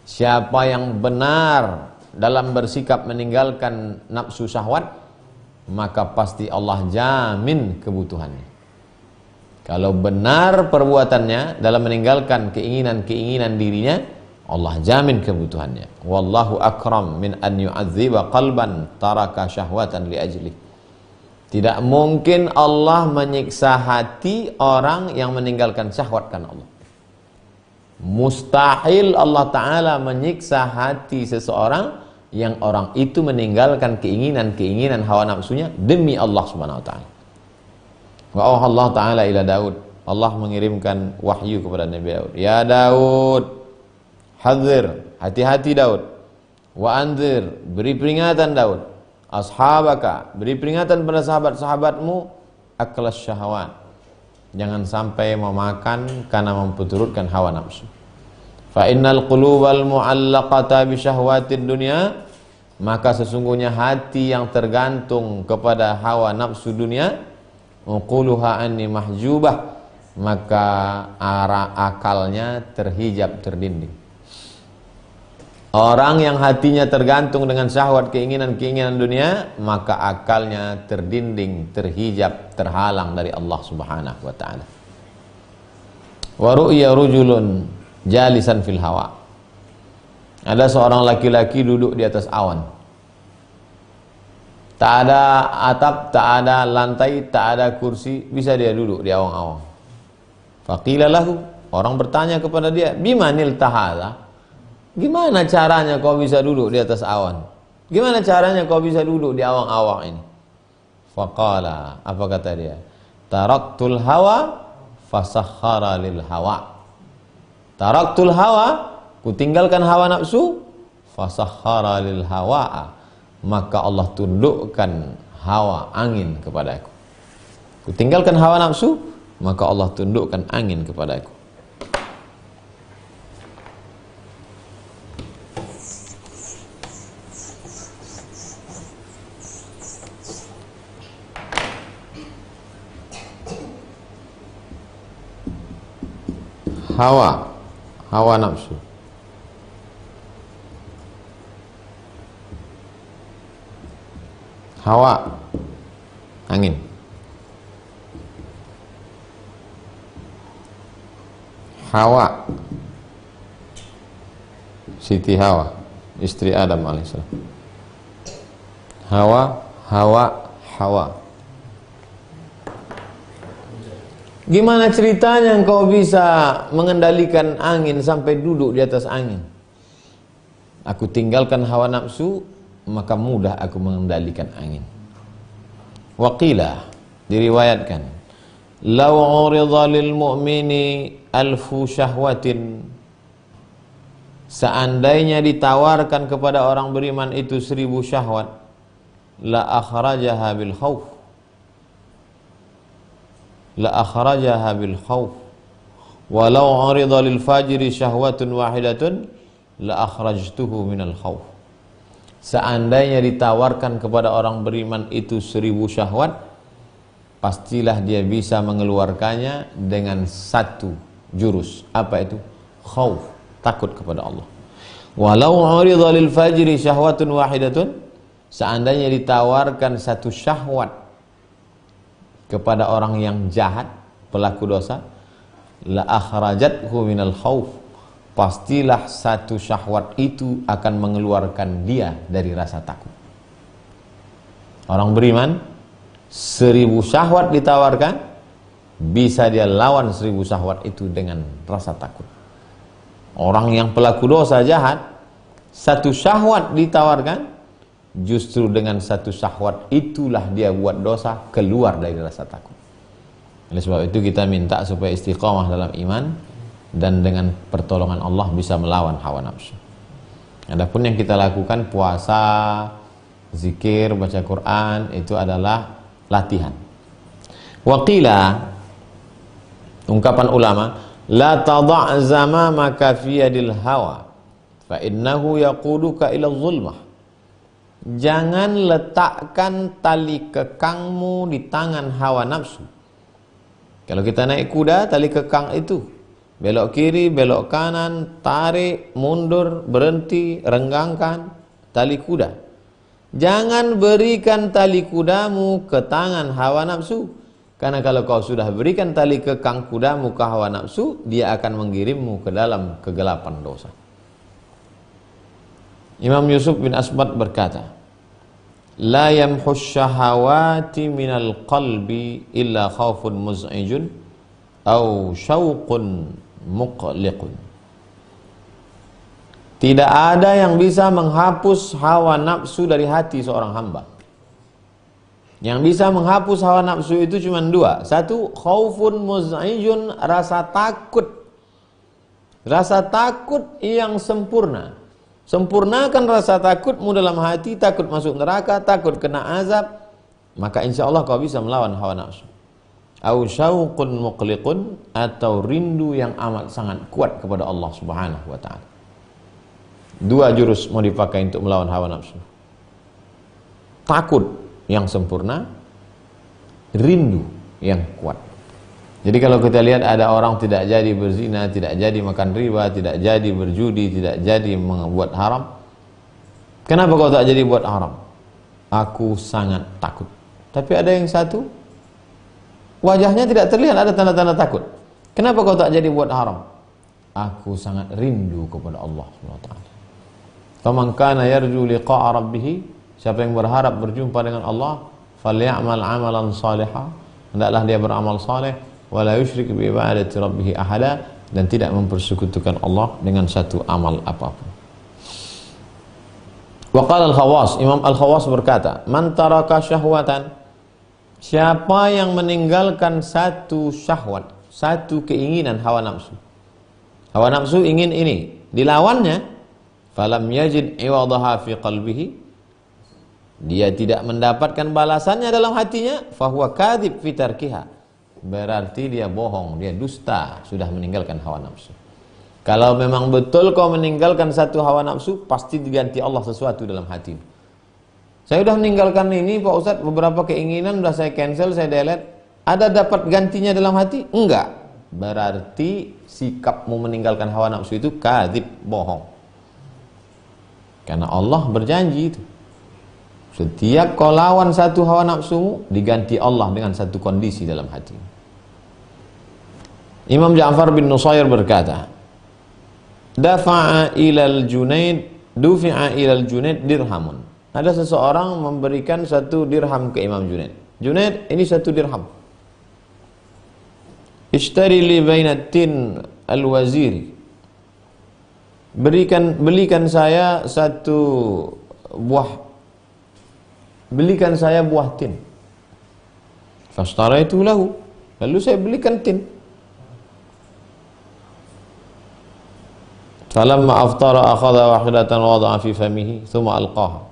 Siapa yang benar dalam bersikap meninggalkan nafsu syahwat, maka pasti Allah jamin kebutuhannya. Kalau benar perbuatannya dalam meninggalkan keinginan-keinginan dirinya, Allah jamin kebutuhannya. Wallahu akram min an yu'adziba qalban taraka syahwatan li ajli. Tidak mungkin Allah menyiksa hati orang yang meninggalkan syahwat karena Allah. Mustahil Allah Ta'ala menyiksa hati seseorang yang orang itu meninggalkan keinginan-keinginan hawa nafsunya demi Allah Subhanahu Wa Ta'ala. Wa Allah Ta'ala ila Daud. Allah mengirimkan wahyu kepada Nabi Daud. Ya Daud, hadzir, hati-hati Daud. Wa anzir, beri peringatan Daud. Ashabaka, beri peringatan pada sahabat-sahabatmu. Aklas syahwat, jangan sampai memakan karena memperturutkan hawa nafsu. Fa innal qulubal mu'allaqata bi syahwatid dunya, maka sesungguhnya hati yang tergantung kepada hawa nafsu dunia, uquluha anni mahjubah, maka arah akalnya terhijab, terdinding. Orang yang hatinya tergantung dengan syahwat, keinginan-keinginan dunia, maka akalnya terdinding, terhijab, terhalang dari Allah Subhanahu wa Ta'ala. Wa ru'ya rujulun jalisan fil hawa. Ada seorang laki-laki duduk di atas awan. Tak ada atap, tak ada lantai, tak ada kursi, bisa dia duduk di awang-awang. Faqila lahu, orang bertanya kepada dia, bimanil tahadha? Gimana caranya kau bisa duduk di atas awan? Gimana caranya kau bisa duduk di awang-awang ini? Faqala, apa kata dia? Taraktul hawa fasakhara lil hawa. Taraktul hawa, kutinggalkan hawa nafsu, fasakhara lil hawa, maka Allah tundukkan hawa angin kepadaku. Kutinggalkan hawa nafsu, maka Allah tundukkan angin kepadaku. Hawa nafsu. Hawa, angin. Hawa, Siti Hawa, istri Adam alaihissalam. Hawa. Gimana ceritanya engkau bisa mengendalikan angin sampai duduk di atas angin? Aku tinggalkan hawa nafsu, maka mudah aku mengendalikan angin. Waqila, diriwayatkan, law urida lil mu'mini alfu syahwatin, seandainya ditawarkan kepada orang beriman itu 1000 syahwat, la akhrajaha bil khauf, la akhrajaha bil khauf, walau urida lil fajiri syahwatun wahidatun la akhrajtuhu minal khauf. Seandainya ditawarkan kepada orang beriman itu 1000 syahwat, pastilah dia bisa mengeluarkannya dengan satu jurus. Apa itu? Khauf, takut kepada Allah. Walau urida lil fajiri syahwatun wahidatun, seandainya ditawarkan satu syahwat kepada orang yang jahat, pelaku dosa, la akhrajathu minal khauf, pastilah satu syahwat itu akan mengeluarkan dia dari rasa takut. Orang beriman 1000 syahwat ditawarkan, bisa dia lawan 1000 syahwat itu dengan rasa takut. Orang yang pelaku dosa jahat, satu syahwat ditawarkan, justru dengan satu syahwat itulah dia buat dosa, keluar dari rasa takut. Oleh sebab itu kita minta supaya istiqamah dalam iman, dan dengan pertolongan Allah bisa melawan hawa nafsu. Adapun yang kita lakukan puasa, zikir, baca Quran, itu adalah latihan. Waqila, ungkapan ulama, la tada' zamamaka fi yadil hawa fa innahu yaquduka ila zulmah. Jangan letakkan tali kekangmu di tangan hawa nafsu. Kalau kita naik kuda, tali kekang itu belok kiri, belok kanan, tarik, mundur, berhenti, renggangkan tali kuda. Jangan berikan tali kudamu ke tangan hawa nafsu, karena kalau kau sudah berikan tali kekang kudamu ke hawa nafsu, dia akan mengirimmu ke dalam kegelapan dosa. Imam Yusuf bin Asbat berkata, la yamhus syahawati minal qalbi illa khawfun muz'ijun au syauqun muqliqun. Tidak ada yang bisa menghapus hawa nafsu dari hati seorang hamba. Yang bisa menghapus hawa nafsu itu cuma dua. Satu, khaufun muz'ijun, rasa takut. Rasa takut yang sempurna. Sempurnakan rasa takutmu dalam hati, takut masuk neraka, takut kena azab, maka insya Allah kau bisa melawan hawa nafsu. Au syauqun muqliqun, atau rindu yang amat sangat kuat kepada Allah Subhanahu wa ta'ala. Dua jurus mau dipakai untuk melawan hawa nafsu. Takut yang sempurna, rindu yang kuat. Jadi kalau kita lihat ada orang tidak jadi berzina, tidak jadi makan riba, tidak jadi berjudi, tidak jadi membuat haram. Kenapa kau tak jadi buat haram? Aku sangat takut. Tapi ada yang satu, wajahnya tidak terlihat ada tanda-tanda takut. Kenapa kau tak jadi buat haram? Aku sangat rindu kepada Allah SWT. Faman kana yarju liqa'a rabbih, siapa yang berharap berjumpa dengan Allah, falyamal amalan salihah, hendaklah dia beramal saleh, wala yusyrik bi ibadati rabbih ahada, dan tidak mempersekutukan Allah dengan satu amal apapun. Wa qala al-Khawas, Imam al-Khawas berkata, man taraka syahwatan, siapa yang meninggalkan satu syahwat, satu keinginan hawa nafsu. Hawa nafsu ingin ini, dilawannya, falam yajid iwadaha fi qalbihi, dia tidak mendapatkan balasannya dalam hatinya, fahuwa kadzib fi tarkiha, berarti dia bohong, dia dusta, sudah meninggalkan hawa nafsu. Kalau memang betul kau meninggalkan satu hawa nafsu, pasti diganti Allah sesuatu dalam hati. Saya sudah meninggalkan ini Pak Ustadz, beberapa keinginan sudah saya cancel, saya delete, ada dapat gantinya dalam hati? Enggak. Berarti sikapmu meninggalkan hawa nafsu itu kadzib, bohong. Karena Allah berjanji itu, setiap kau lawan satu hawa nafsumu, diganti Allah dengan satu kondisi dalam hati. Imam Ja'far bin Nusair berkata, dufi'a ilal Junaid dirhamun. Ada seseorang memberikan satu dirham ke Imam Junaid. Junaid, ini satu dirham. Ishtari li bainatin al-waziri. Belikan saya satu buah, belikan saya buah tin. Fastaraitu lahu, lalu saya belikan tin. Falamma aftara akhadha wahidatan wada'a fi famihi thumma alqaha.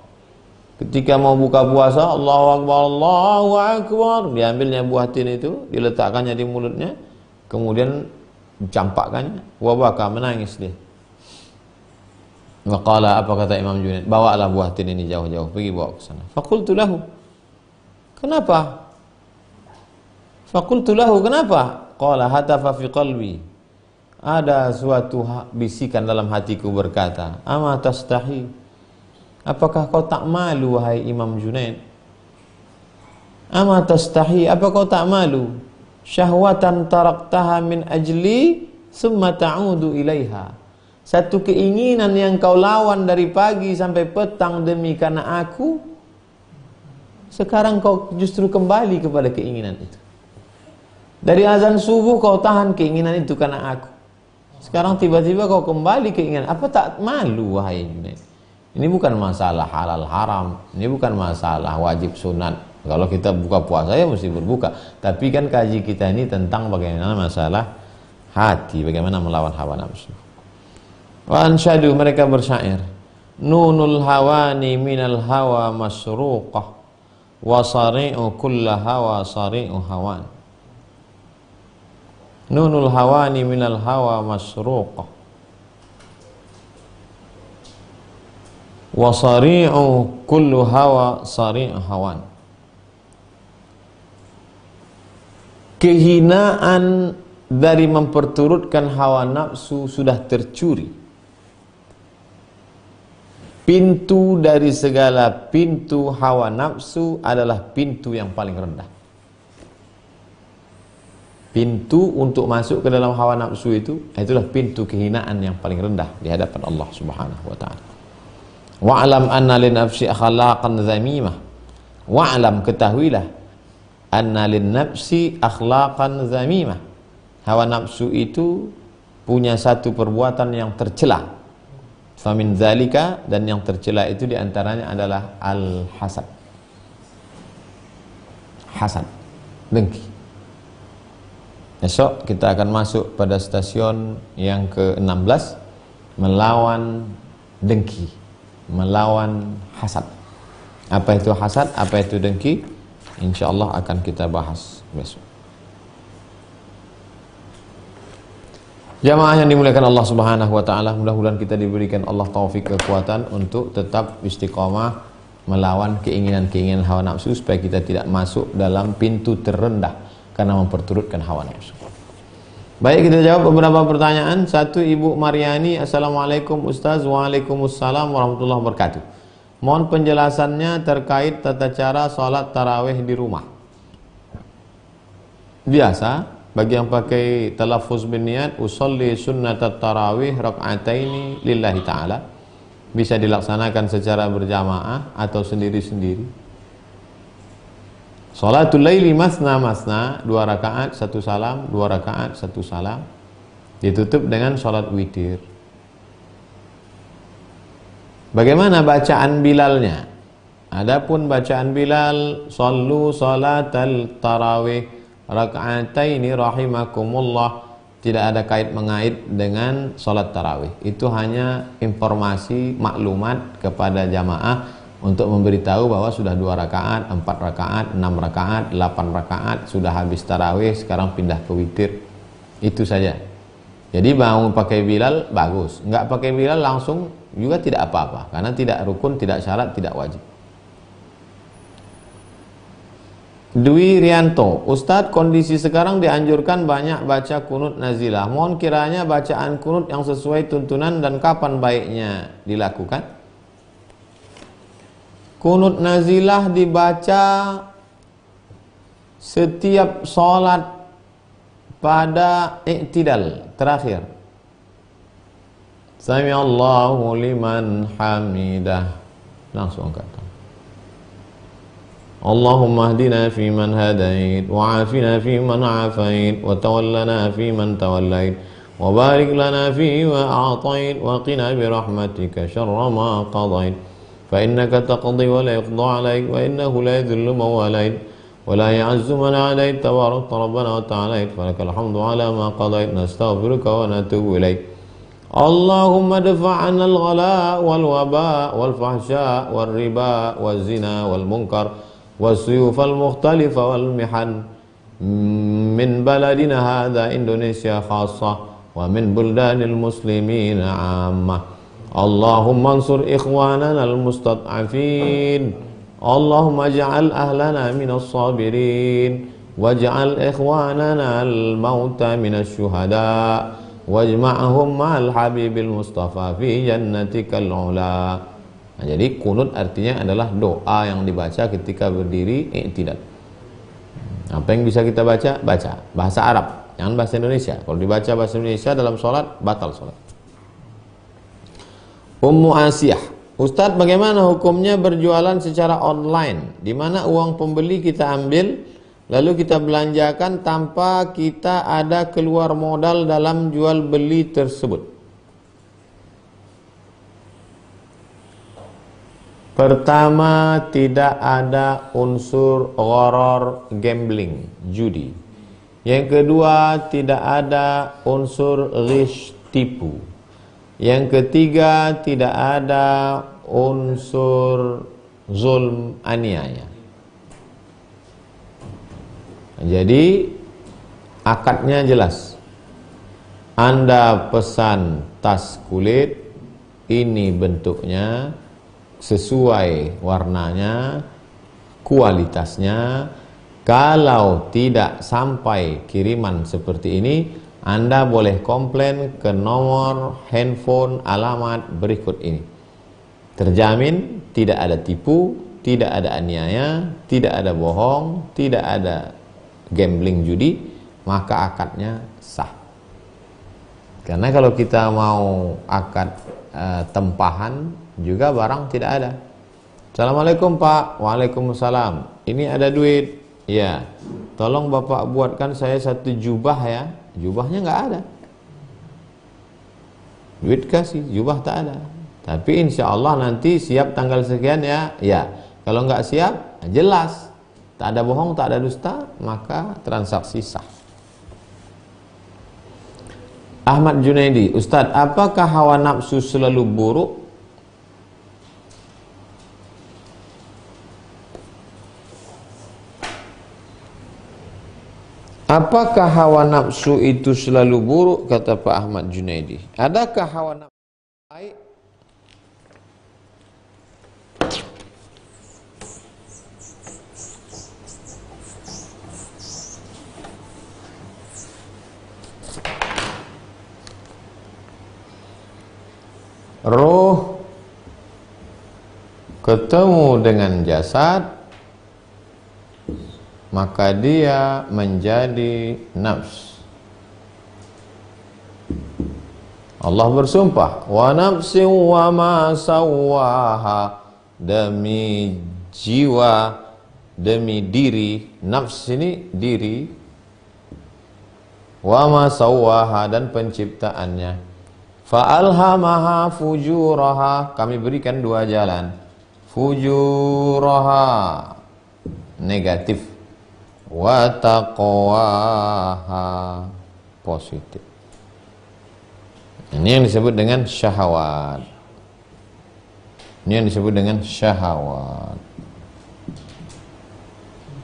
Ketika mau buka puasa, Allahu Akbar, Allahu Akbar, diambilnya buah tin itu, diletakkannya di mulutnya, kemudian dicampakkannya, wabaka, menangis dia. Waqala, apa kata Imam Junaid? Bawalah buah tin ini jauh-jauh, pergi bawa ke sana. Faqultu lahu, kenapa? Faqultu lahu, kenapa? Qala hatafa fi qalbi, ada suatu bisikan dalam hatiku berkata, ama tastahi, apakah kau tak malu wahai Imam Junaid? Ama tastahi, apa kau tak malu? Syahwatan taraktaha min ajli summa ta'udu ilaiha, Satu keinginan yang kau lawan dari pagi sampai petang demi karena aku, sekarang kau justru kembali kepada keinginan itu. Dari azan subuh kau tahan keinginan itu karena aku. Sekarang tiba-tiba kau kembali keinginan. Apa tak malu wahai Junaid? Ini bukan masalah halal haram, ini bukan masalah wajib sunat. Kalau kita buka puasa ya mesti berbuka. Tapi kan kaji kita ini tentang bagaimana masalah hati, bagaimana melawan hawa nafsu. Wa ansyadu, mereka bersyair. Nunul hawani minal hawa masruqah wa sari'u kulla hawa sari'u hawan. Nunul hawani minal hawa masruqah wa sari'u kullu hawa sari'u hawan. Kehinaan dari memperturutkan hawa nafsu sudah tercuri. Pintu dari segala pintu hawa nafsu adalah pintu yang paling rendah. Pintu untuk masuk ke dalam hawa nafsu itulah pintu kehinaan yang paling rendah di hadapan Allah Subhanahu wa taala. Wa'lam anna lin nafsi akhlaqan zamimah. Wa'lam, ketahuilah, anna lin nafsi akhlaqan zamimah. Hawa nafsu itu punya satu perbuatan yang tercela. Famin dzalika, dan yang tercela itu diantaranya adalah al-hasad. Hasad, dengki. Besok kita akan masuk pada stasiun yang ke-16, melawan dengki, melawan hasad. Apa itu hasad, apa itu dengki? InsyaAllah akan kita bahas besok. Jamaah yang dimuliakan Allah Subhanahu wa taala, mudah-mudahan kita diberikan Allah taufik kekuatan untuk tetap istiqomah melawan keinginan-keinginan hawa nafsu supaya kita tidak masuk dalam pintu terendah karena memperturutkan hawa nafsu. Baik, kita jawab beberapa pertanyaan. Satu, Ibu Mariani, Assalamualaikum Ustaz. Waalaikumsalam warahmatullahi wabarakatuh. Mohon penjelasannya terkait tata cara sholat tarawih di rumah. Biasa, bagi yang pakai talaffuz bin niat, usolli sunnatat tarawih rak'ataini lillahi ta'ala, bisa dilaksanakan secara berjamaah atau sendiri-sendiri. Sholatul laili masna masna, 2 rakaat 1 salam, 2 rakaat 1 salam, ditutup dengan sholat witir. Bagaimana bacaan Bilalnya? Adapun bacaan Bilal, sallu salatal tarawih rak'ataini rahimakumullah, tidak ada kait mengait dengan sholat tarawih. Itu hanya informasi maklumat kepada jamaah untuk memberitahu bahwa sudah 2 rakaat, 4 rakaat, 6 rakaat, 8 rakaat, sudah habis tarawih, sekarang pindah ke witir. Itu saja. Jadi mau pakai Bilal bagus, nggak pakai Bilal langsung juga tidak apa-apa, karena tidak rukun, tidak syarat, tidak wajib. Dwi Rianto, Ustadz, kondisi sekarang dianjurkan banyak baca kunut nazilah. Mohon kiranya bacaan kunut yang sesuai tuntunan dan kapan baiknya dilakukan. Kunut nazilah dibaca setiap sholat pada i'tidal terakhir. Sami Allahu liman hamidah. Langsung kata. Allahumma hdina fi man hadait, wa afina fi man afait, wa tawallana fi man tawallait, wa barik lana fi ma a'tait, wa qina bi rahmatika syarra ma qadait. فإنك تقضي ولا يقضى عليك وإنه لا يذل من واليت ولا يعز من عاديت تبارك ربنا وتعالى فلك الحمد على ما قضيت نستغفرك ونتوب إليك اللهم ادفع عنا الغلاء والوباء والفحشاء والربا والزنا والمنكر والسيوف المختلفة والمحن من بلدنا هذا إندونيسيا خاصة ومن بلدان المسلمين عامة اللهم انصر إخواننا المستضعفين اللهم اجعل أهلنا من الصابرين واجعل إخواننا الموتى من الشهداء واجمعهم مع الحبيب المصطفى في جنتك العلا. Nah, jadi kunut artinya adalah doa yang dibaca ketika berdiri i'tidal. Apa yang bisa kita baca? Baca bahasa Arab, jangan bahasa Indonesia. Kalau dibaca bahasa Indonesia dalam sholat, batal sholat. Ummu Asiyah, Ustadz, bagaimana hukumnya berjualan secara online, di mana uang pembeli kita ambil, lalu kita belanjakan tanpa kita ada keluar modal dalam jual beli tersebut? Pertama, tidak ada unsur gharar, gambling, judi. Yang kedua, tidak ada unsur ghish, tipu. Yang ketiga, tidak ada unsur zulm, aniaya. Jadi akadnya jelas. Anda pesan tas kulit, ini bentuknya, sesuai warnanya, kualitasnya. Kalau tidak sampai kiriman seperti ini, Anda boleh komplain ke nomor handphone alamat berikut ini. Terjamin tidak ada tipu, tidak ada aniaya, tidak ada bohong, tidak ada gambling, judi, maka akadnya sah. Karena kalau kita mau akad tempahan juga barang tidak ada. Assalamualaikum Pak. Waalaikumsalam. Ini ada duit. Ya, tolong Bapak buatkan saya satu jubah ya. Jubahnya nggak ada. Duit kasih, jubah tak ada. Tapi insya Allah nanti siap tanggal sekian ya. Ya, kalau nggak siap, jelas. Tak ada bohong, tak ada dusta, maka transaksi sah. Ahmad Junaidi, Ustadz, apakah hawa nafsu selalu buruk? Apakah hawa nafsu itu selalu buruk? Kata Pak Ahmad Junaidi. Adakah hawa nafsu baik? Roh ketemu dengan jasad, maka dia menjadi nafs. Allah bersumpah, wa nafsin wa ma sawwaha, demi jiwa, demi diri. Nafs ini diri. Wa ma sawwaha, dan penciptaannya. Fa'alhamaha fujuraha, kami berikan dua jalan. Fujuraha, negatif. Wa taqwaha, positif. Ini yang disebut dengan syahwat. Ini yang disebut dengan syahwat.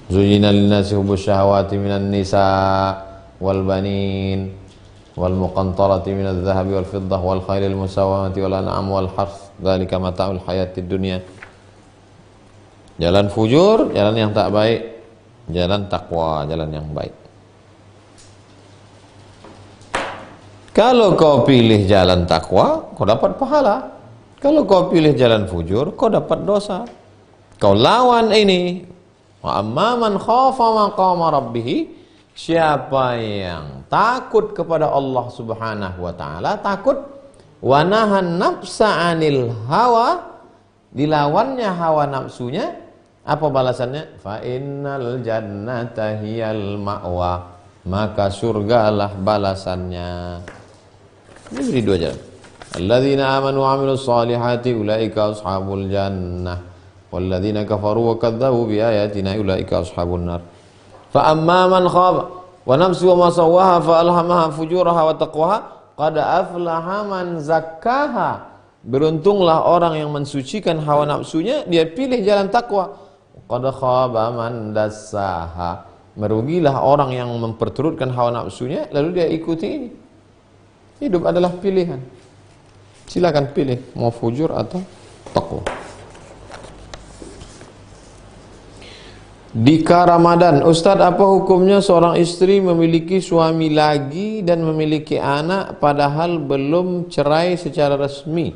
Zuyyina lin-nasi hubbus syahawati minan nisa wal banin wal muqantarati minadh dhahabi wal fiddah wal khailil musawwamati wal an'am wal harth, dzalika mata'ul hayatid dunya. Jalan fujur, jalan yang tak baik. Jalan takwa, jalan yang baik. Kalau kau pilih jalan takwa, kau dapat pahala. Kalau kau pilih jalan fujur, kau dapat dosa. Kau lawan ini. Wa amma man khafa maqama rabbih, siapa yang takut kepada Allah Subhanahu wa taala, takut wa nahan nafsa 'anil hawa, dilawannya hawa nafsunya, apa balasannya? Fa innal jannata hiyal ma'wa, maka surgalah balasannya. Ini beri dua jalan. Alladzina amanu wa 'amilus solihati ulaika ashabul jannah, walladzina kafaru wa kadzdzabu biayatina ulaika ashabun nar. Fa amma man khaba wa nafsu wa ma sawwaha fa alhamaha fujuraha wa taqwaha qad aflaha man zakkaha. Beruntunglah orang yang mensucikan hawa nafsunya, dia pilih jalan takwa. Qad khaba man dassaha, merugilah orang yang memperturutkan hawa nafsunya lalu dia ikuti ini. Hidup adalah pilihan. Silakan pilih mau fujur atau takwa. Dika Ramadan, Ustadz, apa hukumnya seorang istri memiliki suami lagi dan memiliki anak padahal belum cerai secara resmi?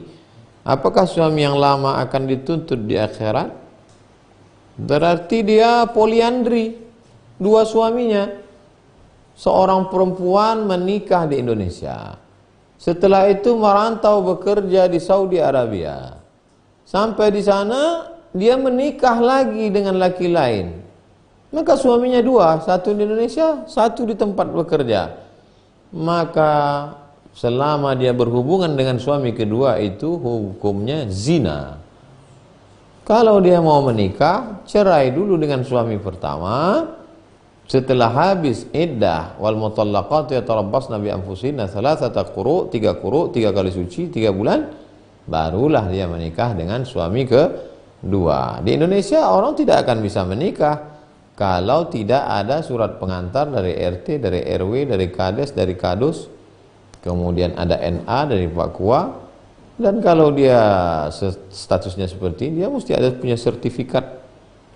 Apakah suami yang lama akan dituntut di akhirat? Berarti dia poliandri, dua suaminya. Seorang perempuan menikah di Indonesia, Setelah itu merantau bekerja di Saudi Arabia. Sampai di sana dia menikah lagi dengan laki lain. Maka suaminya dua, satu di Indonesia, satu di tempat bekerja. Maka selama dia berhubungan dengan suami kedua itu hukumnya zina. Kalau dia mau menikah, cerai dulu dengan suami pertama. Setelah habis iddah, wal mutallaqatu yatarabbasna bi anfusihinna thalathata quru', 3 quru', 3 kali suci, 3 bulan, barulah dia menikah dengan suami kedua. Di Indonesia orang tidak akan bisa menikah kalau tidak ada surat pengantar dari RT, dari RW, dari Kades, dari Kadus, kemudian ada NA dari Pak Kua. Dan kalau dia statusnya seperti ini, dia mesti ada punya sertifikat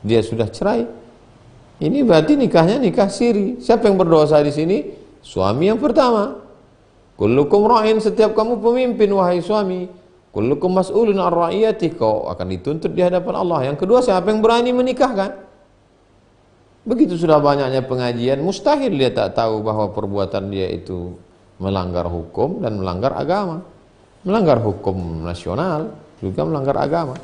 dia sudah cerai. Ini berarti nikahnya nikah siri. Siapa yang berdosa di sini? Suami yang pertama. Kullukum ra'in, setiap kamu pemimpin wahai suami. Kullukum mas'ulun an ra'iyati, kau akan dituntut di hadapan Allah. Yang kedua, siapa yang berani menikahkan? Begitu sudah banyaknya pengajian, mustahil dia tak tahu bahwa perbuatan dia itu melanggar hukum dan melanggar agama. Melanggar hukum nasional, juga melanggar agama.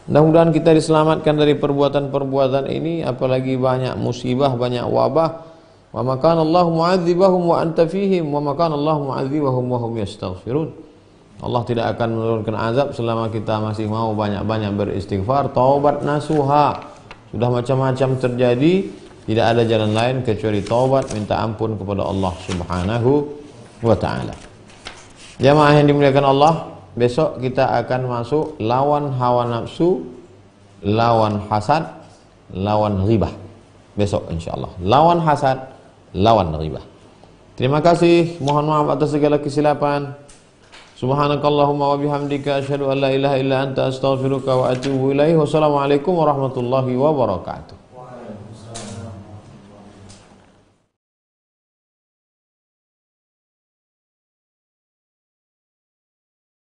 Mudah-mudahan kita diselamatkan dari perbuatan-perbuatan ini, apalagi banyak musibah, banyak wabah. Wa ma kana Allahu mu'adzibahum wa anta fihim wa ma kana Allahu mu'adzibahum wa hum yastaghfirun. Allah tidak akan menurunkan azab selama kita masih mau banyak-banyak beristighfar, taubat nasuha. Sudah macam-macam terjadi, tidak ada jalan lain kecuali taubat, minta ampun kepada Allah Subhanahu wa taala. Jamaah yang dimuliakan Allah, besok kita akan masuk lawan hawa nafsu, lawan hasad, lawan ghibah. Besok insyaallah. Lawan hasad, lawan ghibah. Terima kasih, mohon maaf atas segala kesilapan. Subhanakallahumma wa bihamdika asyhadu an la ilaha illa anta astaghfiruka wa atubu ilaik. Wassalamualaikum warahmatullahi wabarakatuh.